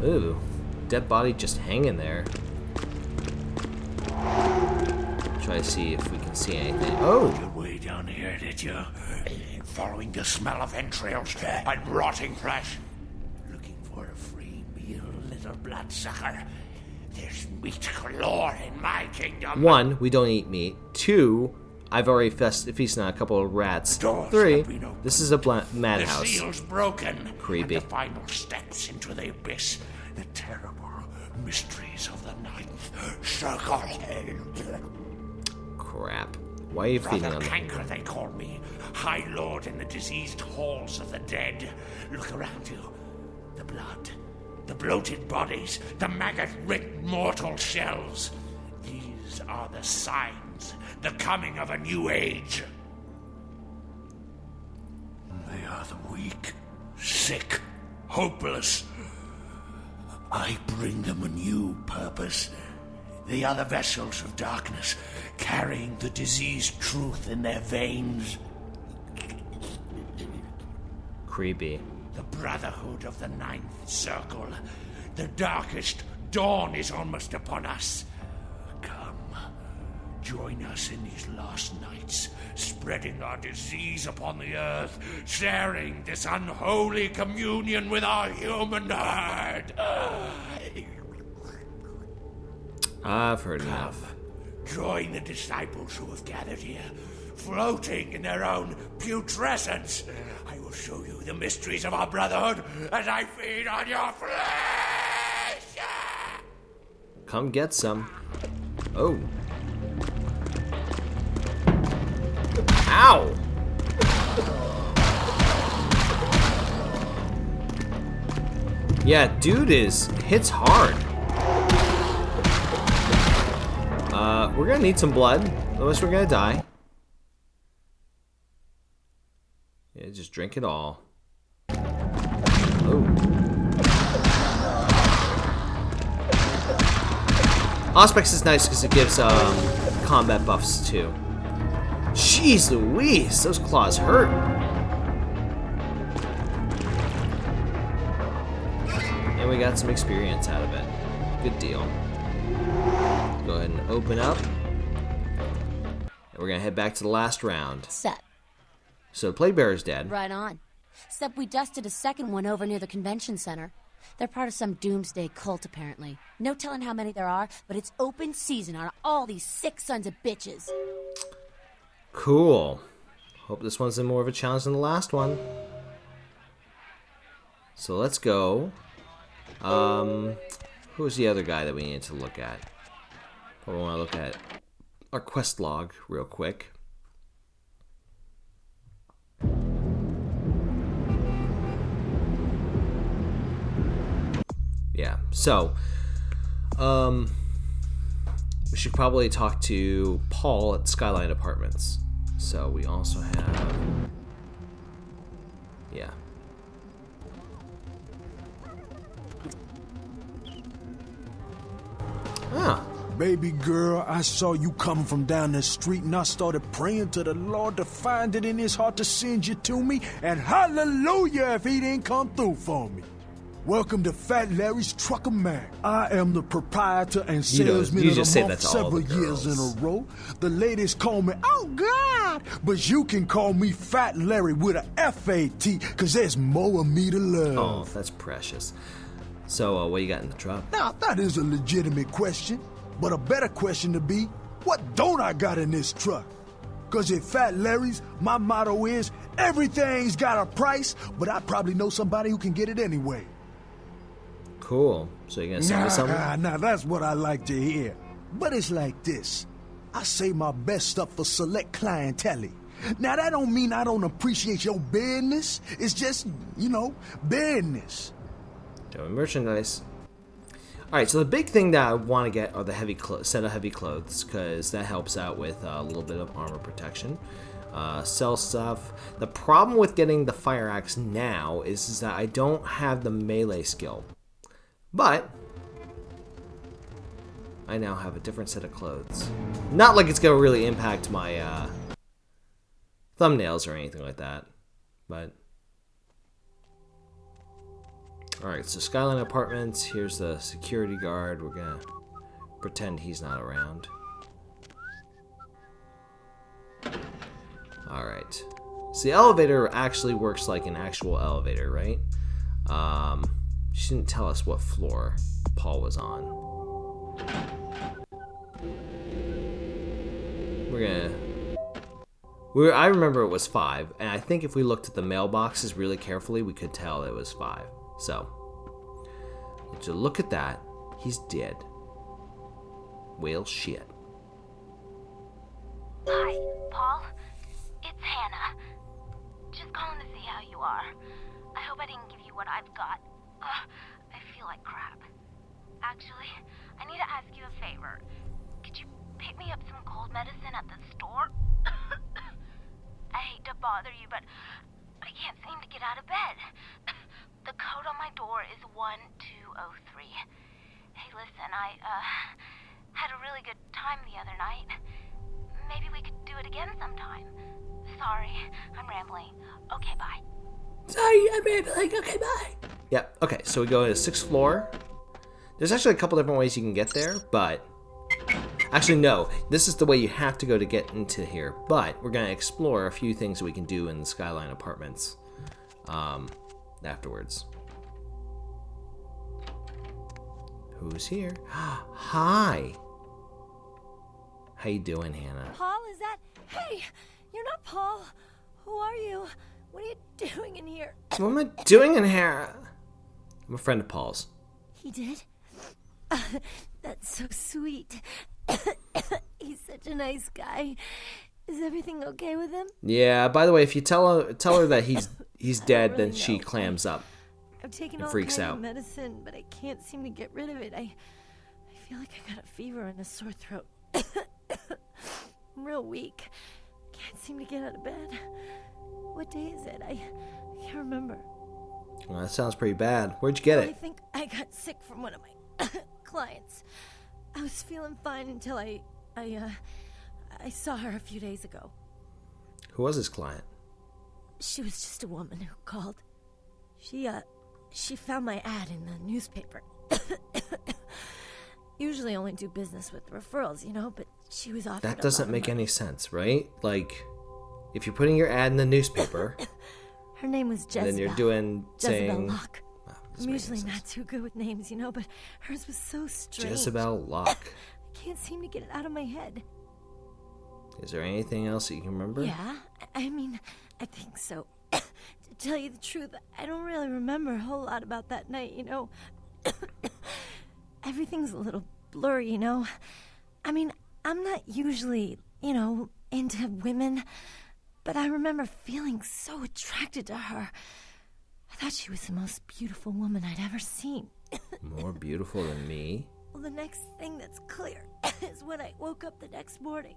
Ooh, dead body just hanging there. Try to see if we can see anything. Oh! You're way down here, did you? Following the smell of entrails and rotting flesh. Looking for a free meal, little bloodsucker. There's meat galore in my kingdom. 1, we don't eat meat. 2, I've already feasted on a couple of rats. 3, this is a madhouse. The seal's broken. Creepy. And the final steps into the abyss. The terrible mysteries of the ninth circle. Crap. Why are you feeding on that? Canker, they call me. High Lord in the diseased halls of the dead. Look around you. The blood. The bloated bodies. The maggot-riddled mortal shells. These are the signs. The coming of a new age. They are the weak, sick, hopeless. I bring them a new purpose. They are the vessels of darkness, carrying the diseased truth in their veins. Creepy. The brotherhood of the ninth circle. The darkest dawn is almost upon us. Come, join us in these last nights, spreading our disease upon the earth, sharing this unholy communion with our human herd. I've heard enough. Join the disciples who have gathered here, floating in their own putrescence. I will show you the mysteries of our brotherhood as I feed on your flesh. Come get some. Oh. Ow! Yeah, dude hits hard. We're gonna need some blood, otherwise we're gonna die. Yeah, just drink it all. Oh. Auspex is nice because it gives combat buffs too. Jeez Louise, those claws hurt. And we got some experience out of it. Good deal. Go ahead and open up. And we're gonna head back to the last round. Set. So the Plague Bearer's dead. Right on. Except we dusted a second one over near the convention center. They're part of some doomsday cult, apparently. No telling how many there are, but it's open season on all these sick sons of bitches. Cool. Hope this one's more of a challenge than the last one. So let's go. Who's the other guy that we need to look at? I want to look at our quest log real quick. Yeah, so we should probably talk to Paul at Skyline Apartments. So we also have, yeah. Ah. Baby girl, I saw you coming from down the street and I started praying to the Lord to find it in his heart to send you to me, and hallelujah if he didn't come through for me. Welcome to Fat Larry's Trucker Mag. I am the proprietor and salesman you of just the say month that to all the several years in girls. a row. The ladies call me, oh God, but you can call me Fat Larry with a F-A-T, cause there's more of me to love. Oh, that's precious. So, what you got in the truck? Now, that is a legitimate question, but a better question to be, what don't I got in this truck? Cause at Fat Larry's, my motto is, everything's got a price, but I probably know somebody who can get it anyway. Cool. So you're gonna sell me something? Nah, that's what I like to hear. But it's like this. I say my best stuff for select clientele. Now, that don't mean I don't appreciate your business. It's just, business. Doing merchandise. Alright, so the big thing that I want to get are the set of heavy clothes, because that helps out with a little bit of armor protection. Sell stuff. The problem with getting the fire axe now is that I don't have the melee skill. But I now have a different set of clothes. Not like it's going to really impact my thumbnails or anything like that. But alright, so Skyline Apartments. Here's the security guard. We're going to pretend he's not around. Alright. So the elevator actually works like an actual elevator, right? She didn't tell us what floor Paul was on. I remember it was 5, and I think if we looked at the mailboxes really carefully, we could tell it was 5. So, would you look at that? He's dead. Well, shit. Hi, Paul. It's Hannah. Just calling to see how you are. I hope I didn't give you what I've got. I feel like crap. Actually, I need to ask you a favor. Could you pick me up some cold medicine at the store? I hate to bother you, but I can't seem to get out of bed. The code on my door is 1203. Hey, listen, I had a really good time the other night. Maybe we could do it again sometime. Sorry, I'm rambling. Okay, bye. Sorry, I'm rambling. Okay, bye. Yeah, okay, so we go to the 6th floor. There's actually a couple different ways you can get there, but actually, no. This is the way you have to go to get into here, but we're going to explore a few things that we can do in the Skyline Apartments afterwards. Who's here? Hi. How you doing, Hannah? Paul, is that... Hey, you're not Paul. Who are you? What are you doing in here? What am I doing in here? I'm a friend of Paul's. He did? That's so sweet. He's such a nice guy. Is everything okay with him? Yeah, by the way, if you tell her that he's dead, really then she clams up. I've taken and all freaks kinds out. of medicine, but I can't seem to get rid of it. I feel like I got a fever and a sore throat. I'm real weak. Can't seem to get out of bed. What day is it? I can't remember. Well, that sounds pretty bad. Where'd you get I it? think I got sick from one of my clients. I was feeling fine until I saw her a few days ago. Who was his client? She was just a woman who called. She found my ad in the newspaper. Usually only do business with referrals, but she was offered That doesn't make any sense, right? Like, if you're putting your ad in the newspaper, Her name was Jezebel. And then you're doing Jezebel saying Locke. I'm usually not too good with names, you know, but hers was so strange. Jezebel Locke. I can't seem to get it out of my head. Is there anything else that you can remember? Yeah, I mean, I think so. To tell you the truth, I don't really remember a whole lot about that night, you know. Everything's a little blurry, you know. I mean, I'm not usually, you know, into women, but I remember feeling so attracted to her. I thought she was the most beautiful woman I'd ever seen. More beautiful than me? Well, the next thing that's clear is when I woke up the next morning.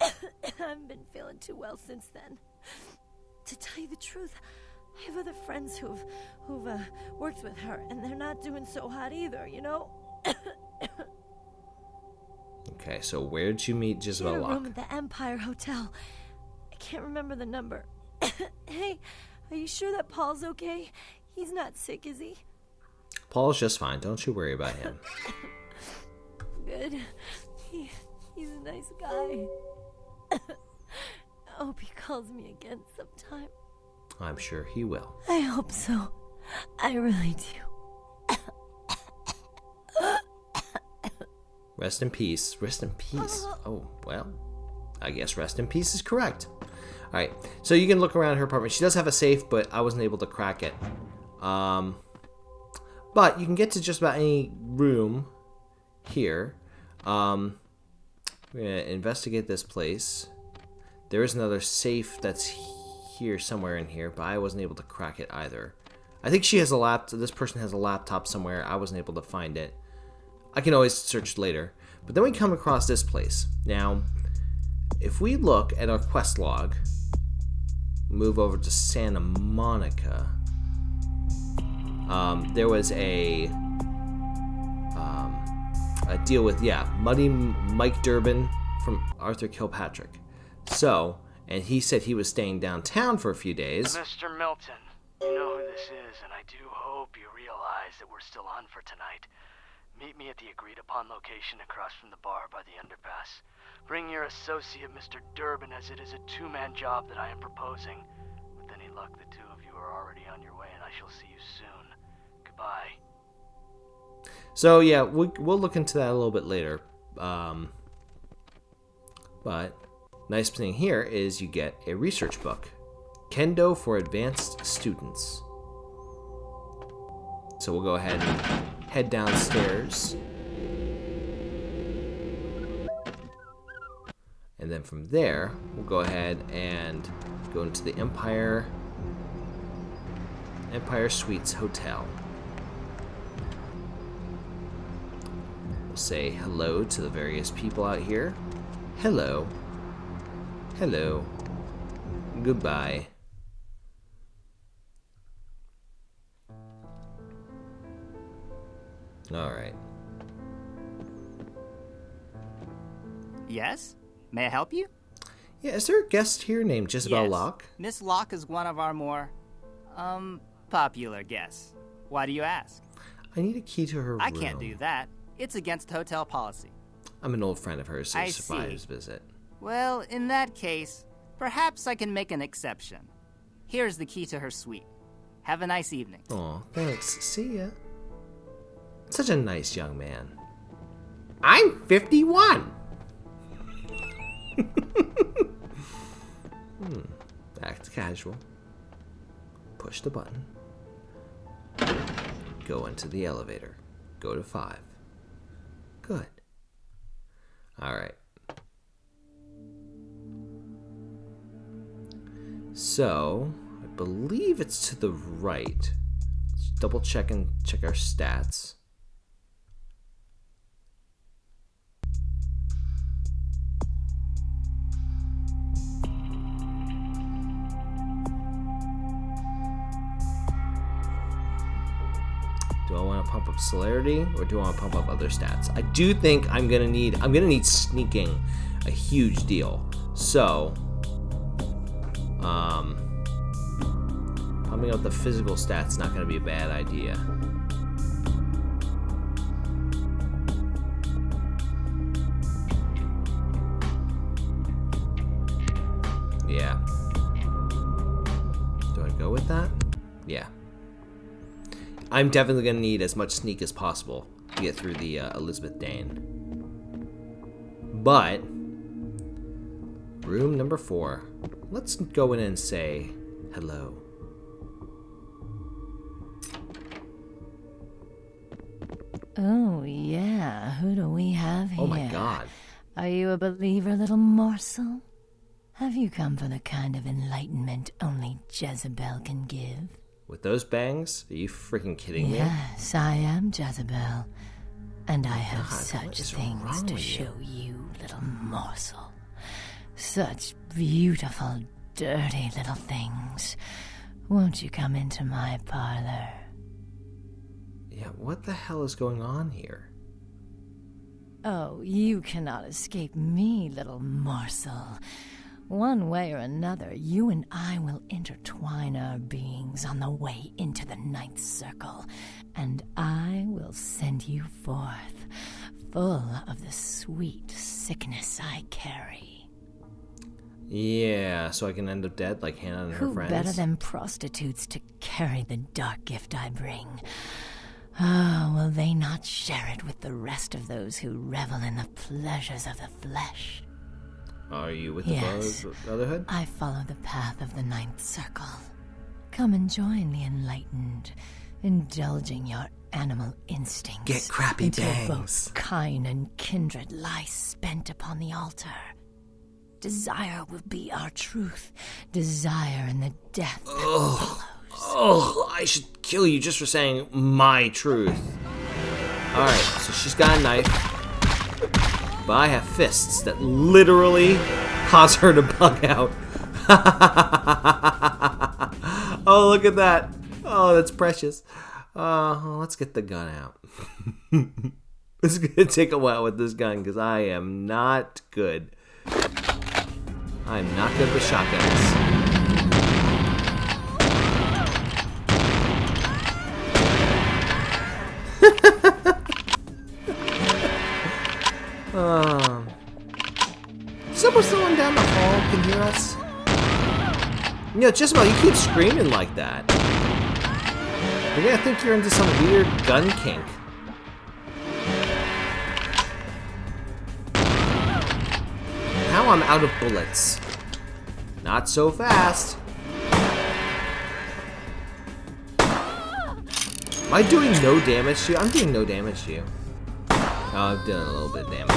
I haven't been feeling too well since then. To tell you the truth, I have other friends who've worked with her, and they're not doing so hot either, you know? Okay, so where did you meet Jezebel She had a Locke? room at the Empire Hotel. I can't remember the number. Hey, are you sure that Paul's okay? He's not sick, is he? Paul's just fine. Don't you worry about him. Good. He's a nice guy. I hope he calls me again sometime. I'm sure he will. I hope so. I really do. Rest in peace. Rest in peace. Oh, well, I guess rest in peace is correct. All right, so you can look around her apartment. She does have a safe, but I wasn't able to crack it. But you can get to just about any room here. We're going to investigate this place. There is another safe that's here somewhere in here, but I wasn't able to crack it either. I think she has a laptop. This person has a laptop somewhere. I wasn't able to find it. I can always search later. But then we come across this place. Now, if we look at our quest log, move over to Santa Monica, there was a deal with, Muddy Mike Durbin from Arthur Kilpatrick. So, and he said he was staying downtown for a few days. Mr. Milton, you know who this is, and I do hope you realize that we're still on for tonight. Meet me at the agreed-upon location across from the bar by the underpass. Bring your associate, Mr. Durbin, as it is a two-man job that I am proposing. With any luck, the two of you are already on your way, and I shall see you soon. Goodbye. So, yeah, we'll look into that a little bit later. But nice thing here is you get a research book. Kendo for Advanced Students. So we'll go ahead and head downstairs. And then from there, we'll go ahead and go into the Empire Suites Hotel. We'll say hello to the various people out here. Hello. Hello. Goodbye. All right. Yes? May I help you? Yeah, is there a guest here named Jezebel Yes. Locke? Miss Locke is one of our more, popular guests. Why do you ask? I need a key to her room. I can't do that. It's against hotel policy. I'm an old friend of hers, so I surprise see. visit. Well, in that case, perhaps I can make an exception. Here's the key to her suite. Have a nice evening. Aw, thanks. See ya. Such a nice young man. I'm 51! Act casual. Push the button. Go into the elevator. Go to 5. Good. Alright. So, I believe it's to the right. Let's double check and check our stats. Do I want to pump up celerity or do I want to pump up other stats? I do think I'm gonna need sneaking a huge deal. So pumping up the physical stats not gonna be a bad idea. Yeah. Doing go with that? Yeah. I'm definitely going to need as much sneak as possible to get through the Elizabeth Dane. But, room number 4. Let's go in and say hello. Oh, yeah. Who do we have here? Oh my god. Are you a believer, little morsel? Have you come for the kind of enlightenment only Jezebel can give? With those bangs? Are you freaking kidding me? Yes, I am Jezebel. And I have God, such what is things wrong to with show you, little morsel. Such beautiful, dirty little things. Won't you come into my parlor? Yeah, what the hell is going on here? Oh, you cannot escape me, little morsel. One way or another, you and I will intertwine our beings on the way into the ninth circle, and I will send you forth, full of the sweet sickness I carry. Yeah, so I can end up dead like Hannah and her Who friends? better than prostitutes to carry the dark gift I bring? Ah, will they not share it with the rest of those who revel in the pleasures of the flesh? Are you with the Yes, Brotherhood? I follow the path of the ninth circle. Come and join the enlightened, indulging your animal instincts. Get crappy until bangs. both kind and kindred lie spent upon the altar. Desire will be our truth. Desire and the death that follows. Oh, I should kill you just for saying my truth. Alright, so she's got a knife. But I have fists that literally cause her to bug out. Oh, look at that. Oh, that's precious. Let's get the gun out. It's going to take a while with this gun because I am not good. I am not good with shotguns. Someone down the hall can hear us. You know, Jezebel, you keep screaming like that. They're gonna think you're into some weird gun kink. Now I'm out of bullets. Not so fast. Am I doing no damage to you? I'm doing no damage to you. Oh, I've done a little bit of damage.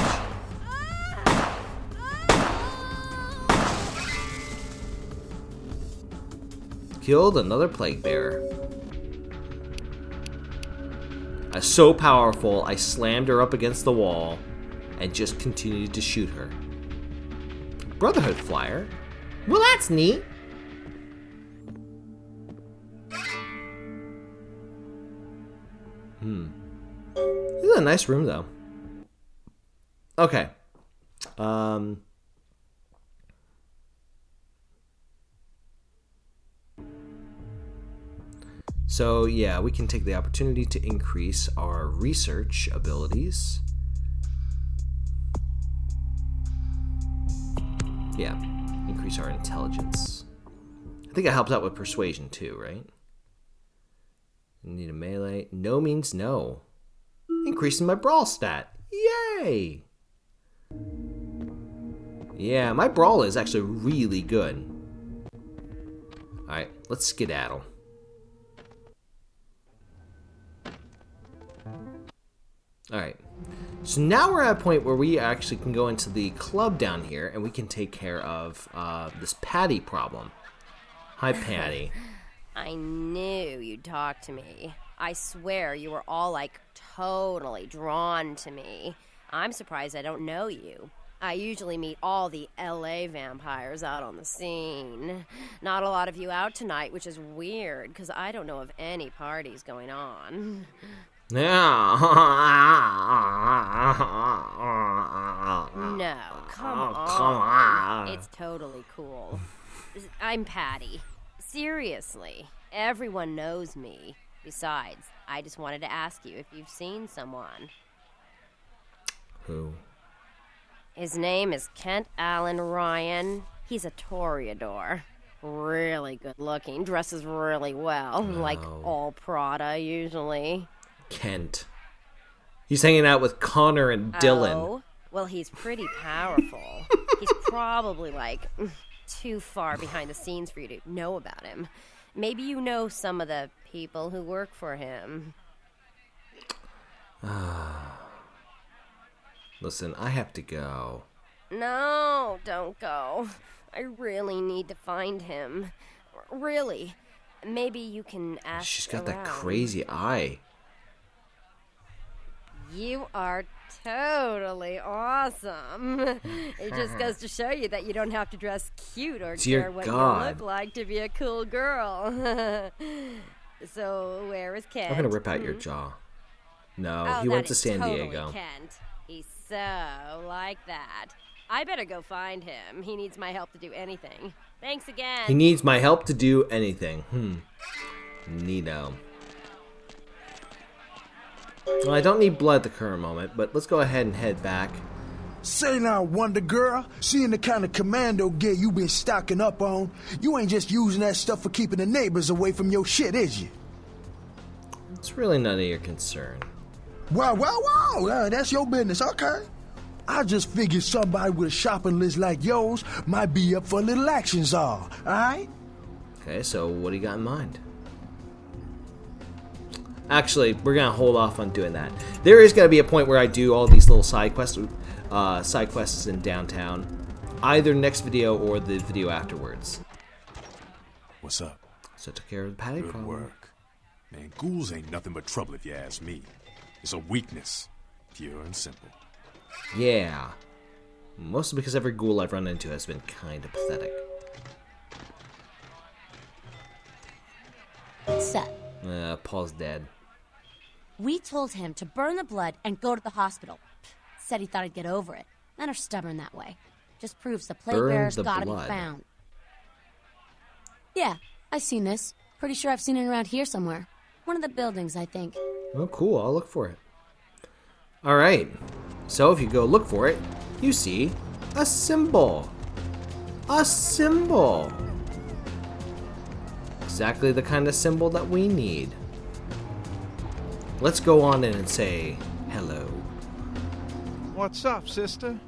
Killed another plague bearer. So powerful, I slammed her up against the wall and just continued to shoot her. Brotherhood flyer? Well, that's neat. This is a nice room, though. Okay. So, yeah, we can take the opportunity to increase our research abilities. Yeah, increase our intelligence. I think it helps out with persuasion, too, right? Need a melee. No means no. Increasing my brawl stat. Yay! Yeah, my brawl is actually really good. Alright, let's skedaddle. Alright, so now we're at a point where we actually can go into the club down here and we can take care of this Patty problem. Hi, Patty. I knew you'd talk to me. I swear you were all, like, totally drawn to me. I'm surprised I don't know you. I usually meet all the LA vampires out on the scene. Not a lot of you out tonight, which is weird, because I don't know of any parties going on. Yeah. No, come on. Come on. It's totally cool. I'm Patty. Seriously, everyone knows me. Besides, I just wanted to ask you if you've seen someone. Who? His name is Kent Allen Ryan. He's a Toreador. really good looking, dresses really well, like all Prada usually. Kent. He's hanging out with Connor and Dylan. Oh, well, he's pretty powerful. He's probably, like, too far behind the scenes for you to know about him. Maybe you know some of the people who work for him. Listen, I have to go. No, don't go. I really need to find him. Really. Maybe you can ask She's got around. that crazy eye. You are totally awesome. It just goes to show you that you don't have to dress cute or Dear care what God. you look like to be a cool girl. So, where is Kent? I'm gonna rip out your jaw. No, Oh, he that went to is San totally Diego. Kent. He's so like that. I better go find him. He needs my help to do anything. Thanks again. He needs my help to do anything. Neato. Well, I don't need blood at the current moment, but let's go ahead and head back. Say now, Wonder Girl, seeing the kind of commando gear you been stocking up on, you ain't just using that stuff for keeping the neighbors away from your shit, is you? It's really none of your concern. Wow, that's your business, okay. I just figured somebody with a shopping list like yours might be up for a little action czar, alright? Okay, so what do you got in mind? Actually, we're gonna hold off on doing that. There is gonna be a point where I do all these little side quests in downtown, either next video or the video afterwards. What's up? So I took care of the patty Good problem. work. Man, ghouls ain't nothing but trouble if you ask me. It's a weakness, pure and simple. Yeah. Mostly because every ghoul I've run into has been kind of pathetic. Seth, Paul's dead. we told him to burn the blood and go to the hospital. Said he thought I'd get over it. Men are stubborn that way. Just proves the plague Burn bearer's the gotta blood. be found. Yeah, I've seen this. Pretty sure I've seen it around here somewhere. One of the buildings, I think. Oh, cool. I'll look for it. Alright. So if you go look for it, you see a symbol. A symbol. Exactly the kind of symbol that we need. Let's go on in and say hello. What's up, sister?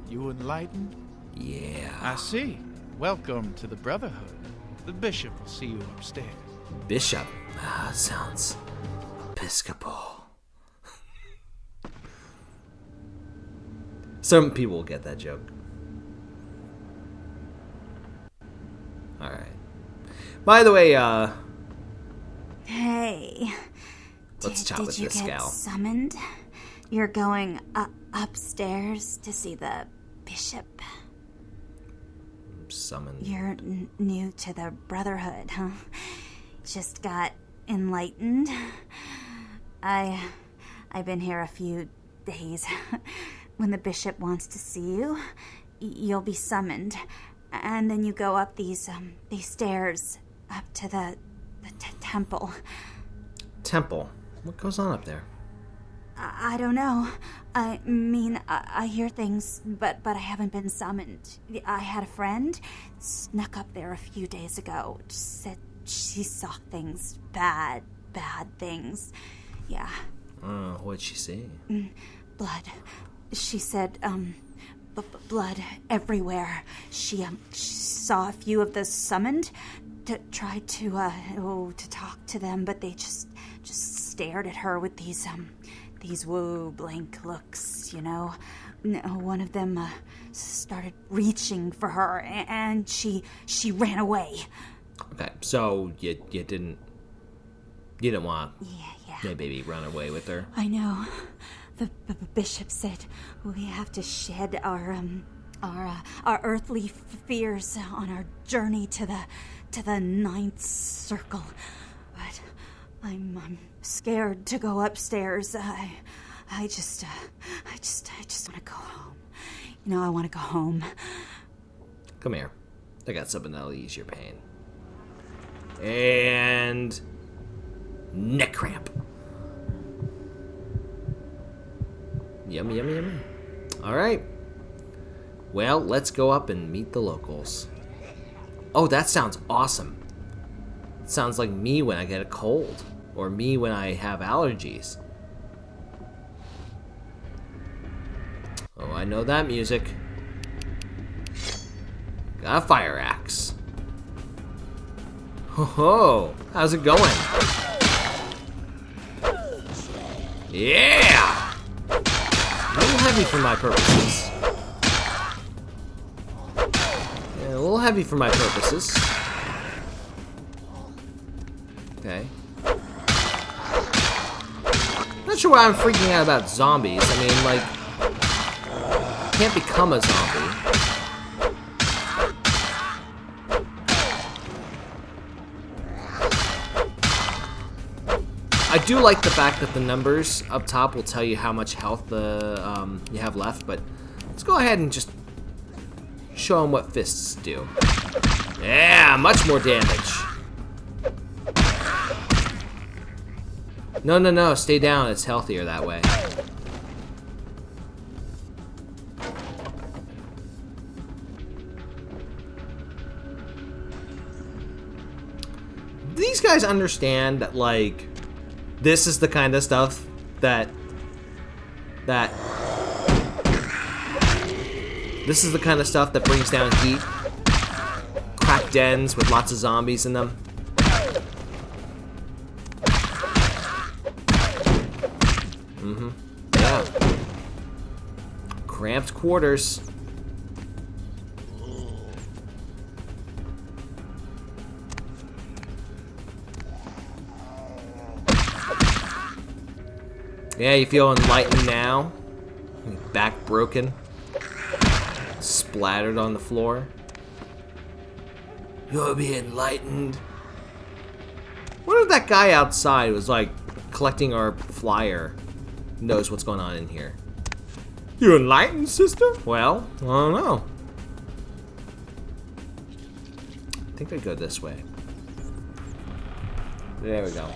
You enlightened? Yeah. I see. Welcome to the Brotherhood. The bishop will see you upstairs. Bishop. Sounds Episcopal. Some people will get that joke. Alright. By the way, Hey. let's chat with Did you this get gal. summoned? You're going upstairs to see the bishop. Summoned. You're new to the Brotherhood, huh? Just got enlightened. I've been here a few days. When the bishop wants to see you, you'll be summoned, and then you go up these stairs up to the temple. Temple. What goes on up there? I don't know. I mean, I hear things, but I haven't been summoned. I had a friend snuck up there a few days ago. Said she saw things, bad things. Yeah. What'd she say? Blood. She said, blood everywhere. She saw a few of the summoned, tried to talk to them, but they just stared at her with these blank looks, you know. One of them started reaching for her, and she ran away. Okay, so you didn't want yeah, baby, run away with her. I know. The bishop said we have to shed our earthly fears on our journey to the ninth circle. But I'm scared to go upstairs. I just want to go home. You know, I want to go home. Come here. I got something that'll ease your pain. And neck cramp. Yummy, yummy, yummy. Alright. Well, let's go up and meet the locals. Oh, that sounds awesome. It sounds like me when I get a cold. Or me when I have allergies. Oh, I know that music. Got a fire axe. Ho ho! How's it going? Yeah! A little heavy for my purposes. Yeah, a little heavy for my purposes. Okay. Not sure why I'm freaking out about zombies. I mean, like, can't become a zombie. I do like the fact that the numbers up top will tell you how much health you have left, but let's go ahead and just show them what fists do. Yeah, much more damage. No, no, no, stay down. It's healthier that way. These guys understand that, like, this is the kind of stuff that this is the kind of stuff that brings down heat. Cracked dens with lots of zombies in them. Yeah. Cramped quarters. Yeah, you feel enlightened now? Your back broken? Splattered on the floor? You'll be enlightened. What if that guy outside was like collecting our flyer? Knows what's going on in here. You enlightened, sister? Well, I don't know. I think I go this way. There we go.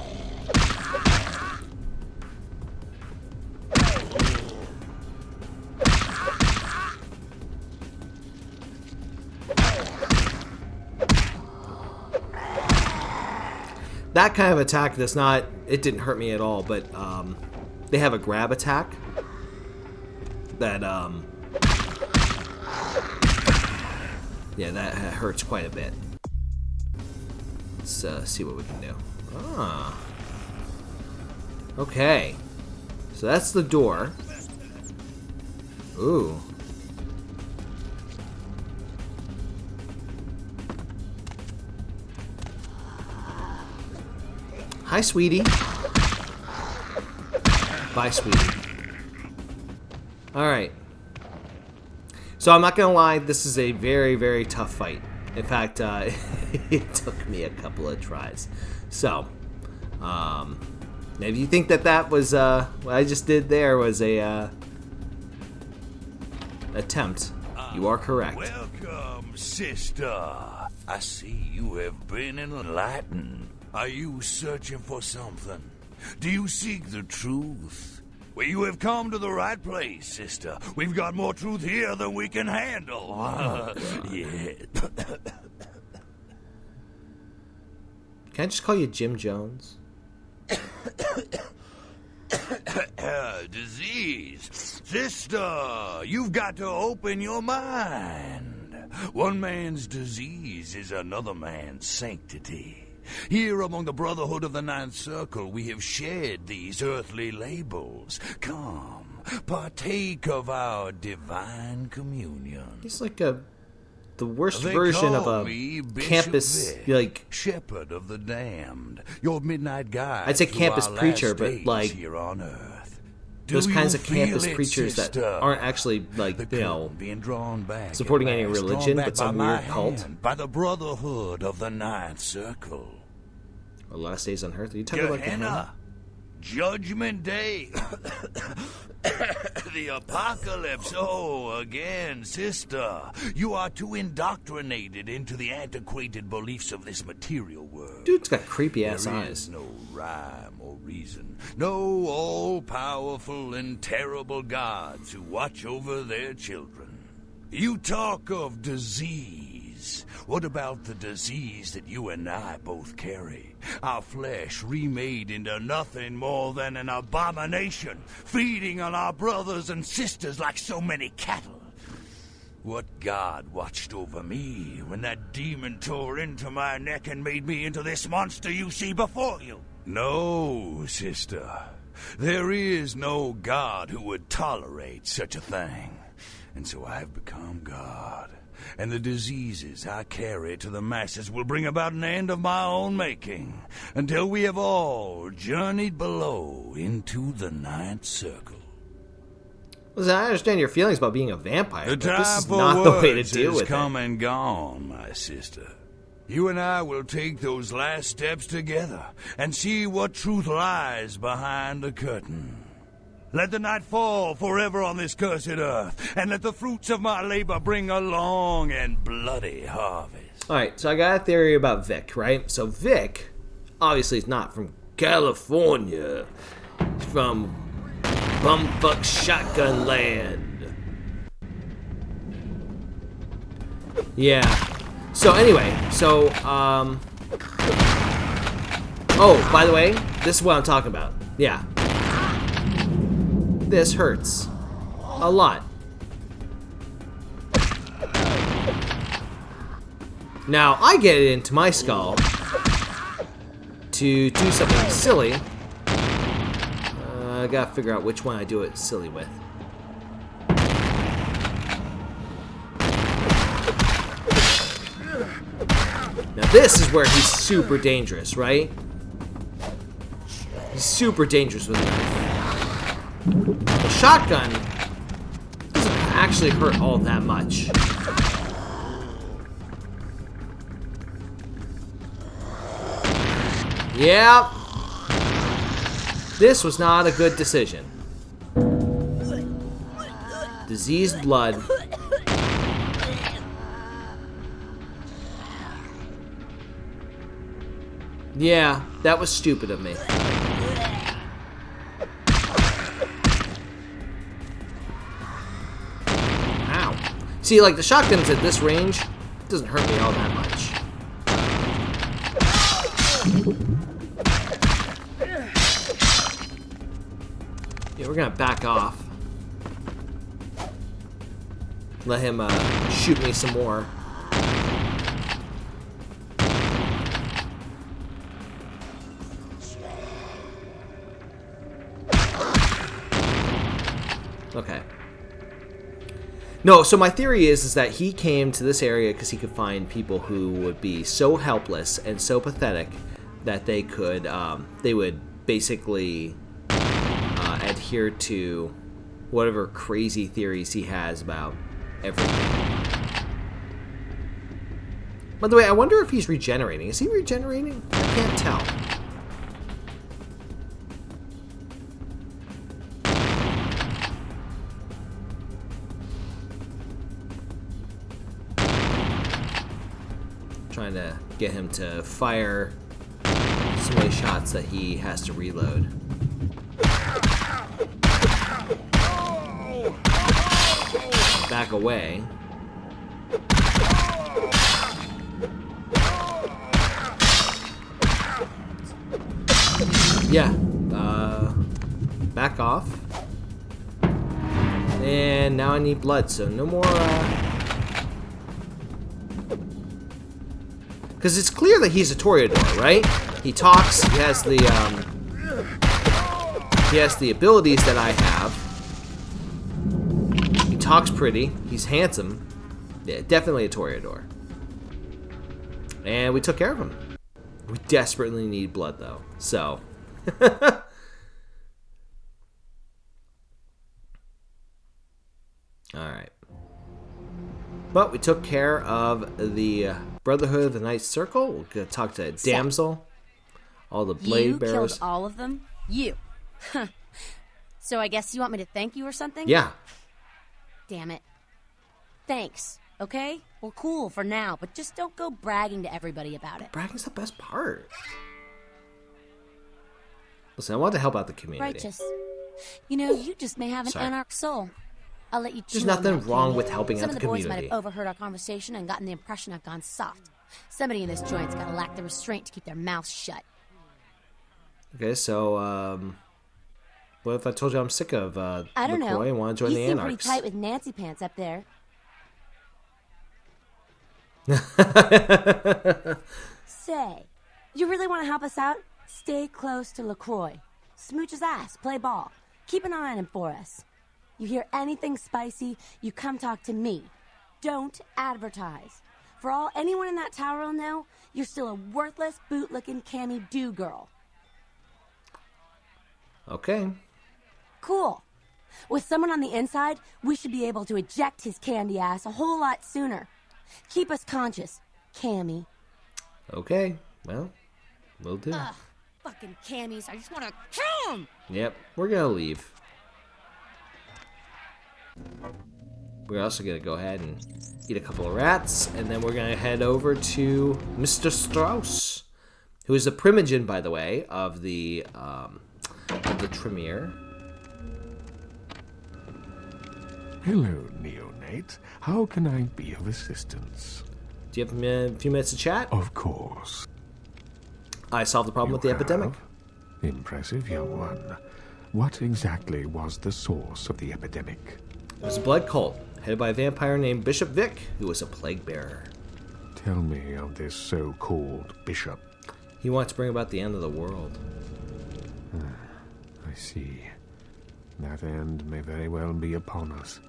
That kind of attack does not, it didn't hurt me at all, but they have a grab attack that, yeah, that hurts quite a bit. Let's see what we can do. Ah. Okay. So that's the door. Ooh. Hi, sweetie. Bye, sweetie. Alright. So I'm not gonna lie, this is a very, very tough fight. In fact, it took me a couple of tries. So, if you think that was, what I just did there was a, attempt, you are correct. Welcome, sister. I see you have been enlightened. Are you searching for something? Do you seek the truth? Well, you have come to the right place, sister. We've got more truth here than we can handle. Yeah. Can I just call you Jim Jones? Disease. Sister, you've got to open your mind. One man's disease is another man's sanctity. Here among the Brotherhood of the Ninth Circle, we have shared these earthly labels. Come, partake of our divine communion. He's like the worst version of a campus, like, Shepherd of the Damned, your midnight guide. I'd say campus preacher, but like here on Earth. Those kinds of campus preachers that aren't actually, like, you know, being drawn back supporting any religion, but some weird cult. By the Brotherhood of the Ninth Circle. Or Last Days on Earth. Are you talking about Gehenna? Judgment Day. The apocalypse. Oh, again, sister. You are too indoctrinated into the antiquated beliefs of this material world. Dude's got creepy ass There eyes. is no rhyme or reason. No all-powerful and terrible gods who watch over their children. You talk of disease. disease? What about the disease that you and I both carry? Our flesh remade into nothing more than an abomination, feeding on our brothers and sisters like so many cattle. What god watched over me when that demon tore into my neck and made me into this monster you see before you? No, sister. There is no god who would tolerate such a thing. And so I've become God. And the diseases I carry to the masses will bring about an end of my own making, until we have all journeyed below into the ninth circle. Listen, I understand your feelings about being a vampire, The but this time is for not the way to words deal has with come it. and gone, my sister. You and I will take those last steps together and see what truth lies behind the curtain. Let the night fall forever on this cursed earth, and let the fruits of my labor bring a long and bloody harvest. Alright, so I got a theory about Vic, right? So Vic, obviously, is not from California. He's from bumfuck shotgun land. Yeah. So anyway, oh, by the way, this is what I'm talking about. Yeah. This hurts. A lot. Now, I get it into my skull to do something silly. I gotta figure out which one I do it silly with. Now this is where he's super dangerous, right? He's super dangerous with a knife. The shotgun doesn't actually hurt all that much. Yeah. This was not a good decision. Diseased blood. Yeah, that was stupid of me. Ow. See, like, the shotgun's at this range, it doesn't hurt me all that much. Yeah, we're gonna back off. Let him shoot me some more. Okay. No, so my theory is that he came to this area because he could find people who would be so helpless and so pathetic that they could, they would basically adhere to whatever crazy theories he has about everything. By the way, I wonder if he's regenerating. Is he regenerating? I can't tell. Trying to get him to fire so many shots that he has to reload. Back away. Yeah. Back off. And now I need blood, so no more, because it's clear that he's a Toreador, right? He talks, he has the abilities that I have. He talks pretty, he's handsome. Yeah, definitely a Toreador. And we took care of him. We desperately need blood, though, so. Alright. But we took care of the Brotherhood of the Ninth Circle. We're going to talk to Damsel. All the blade bearers. You killed all of them? You. So I guess you want me to thank you or something? Yeah. Damn it. Thanks, okay? We're cool for now, but just don't go bragging to everybody about it. Bragging's the best part. Listen, I want to help out the community. Righteous. You know, you just may have an Sorry. anarch soul. I'll let you There's chew on nothing that, wrong Kenny. with helping Some out of the the boys might community. have overheard our conversation and gotten the impression I've gone soft. Somebody in this joint's gotta lack the restraint to keep their mouths shut. Okay, so, what if I told you I'm sick of I don't know. LaCroix and want to join You the seem pretty Anarchs? tight with Nancy Pants up there. Say, you really want to help us out? Stay close to LaCroix. Smooch his ass, play ball. Keep an eye on him for us. You hear anything spicy, you come talk to me. Don't advertise. For all anyone in that tower will know, you're still a worthless, boot-licking Cammy Do girl. Okay. Cool. With someone on the inside, we should be able to eject his candy ass a whole lot sooner. Keep us conscious, Cammy. Okay. Well, we'll do. Ugh, fucking Cammies. I just want to kill him! Yep, we're gonna leave. We're also gonna go ahead and eat a couple of rats, and then we're gonna head over to Mr. Strauss, who is the primogen, by the way, of the Tremere. Hello, Neonate. How can I be of assistance? Do you have a few minutes to chat? Of course. I solved the problem with the epidemic. Impressive, young one. What exactly was the source of the epidemic? It was a blood cult, headed by a vampire named Bishop Vic, who was a plague bearer. Tell me of this so-called bishop. He wanted to bring about the end of the world. I see. That end may very well be upon us.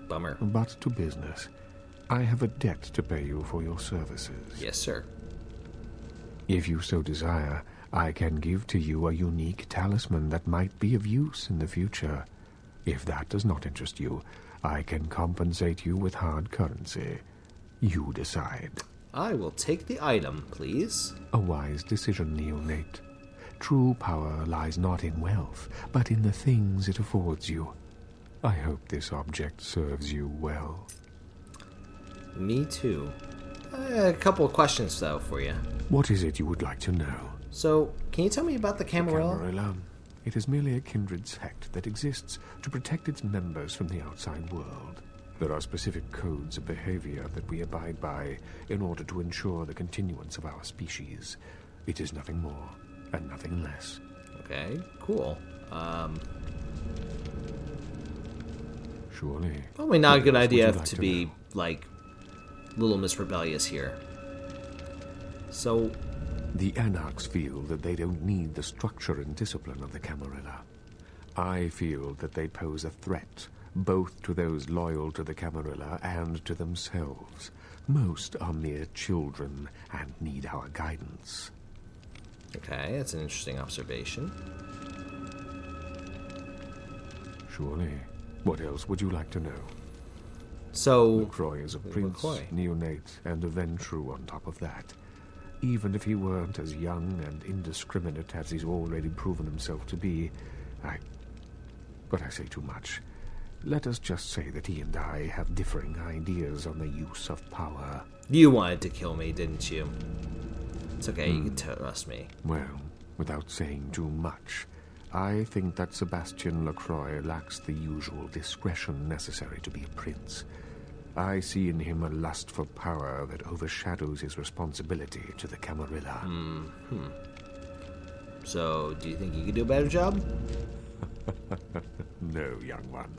Bummer. But to business. I have a debt to pay you for your services. Yes, sir. If you so desire, I can give to you a unique talisman that might be of use in the future. If that does not interest you, I can compensate you with hard currency. You decide. I will take the item, please. A wise decision, Neonate. True power lies not in wealth, but in the things it affords you. I hope this object serves you well. Me too. A couple of questions, though, for you. What is it you would like to know? So, can you tell me about the Camarilla? The Camarilla. It is merely a kindred sect that exists to protect its members from the outside world. There are specific codes of behavior that we abide by in order to ensure the continuance of our species. It is nothing more and nothing less. Okay, cool. Surely. Probably not a good idea like to be, like, Little Miss Rebellious here. So... The Anarchs feel that they don't need the structure and discipline of the Camarilla. I feel that they pose a threat, both to those loyal to the Camarilla and to themselves. Most are mere children and need our guidance. Okay, that's an interesting observation. Surely. What else would you like to know? So... LaCroix is a prince, neonate, and a Ventru on top of that. Even if he weren't as young and indiscriminate as he's already proven himself to be, But I say too much. Let us just say that he and I have differing ideas on the use of power. You wanted to kill me, didn't you? It's okay, you can trust me. Well, without saying too much, I think that Sebastian LaCroix lacks the usual discretion necessary to be a prince. I see in him a lust for power that overshadows his responsibility to the Camarilla. So, do you think you could do a better job? No, young one.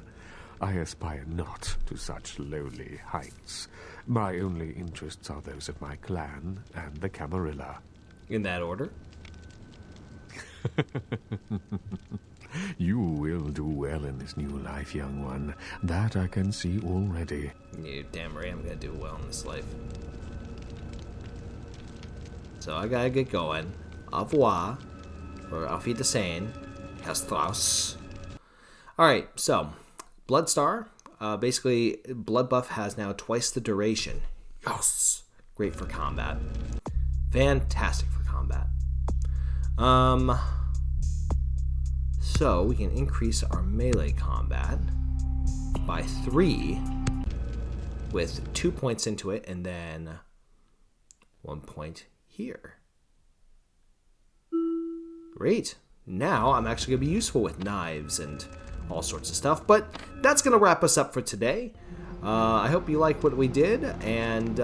I aspire not to such lowly heights. My only interests are those of my clan and the Camarilla. In that order? You will do well in this new life, young one. That I can see already. You're damn right I'm gonna do well in this life. So I gotta get going. Au revoir. Or auf Wiedersehen. Herr Strauss. Alright, so Bloodstar. Basically, Blood Buff has now twice the duration. Yes! Great for combat. Fantastic for combat. So we can increase our melee combat by 3 with 2 points into it and then 1 point here. Great. Now I'm actually going to be useful with knives and all sorts of stuff. But that's going to wrap us up for today. I hope you like what we did, and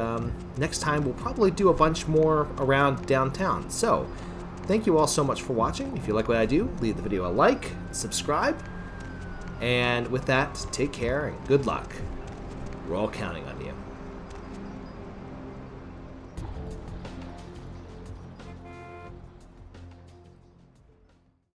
next time we'll probably do a bunch more around downtown. So, thank you all so much for watching. If you like what I do, leave the video a like, subscribe, and with that, take care and good luck. We're all counting on you.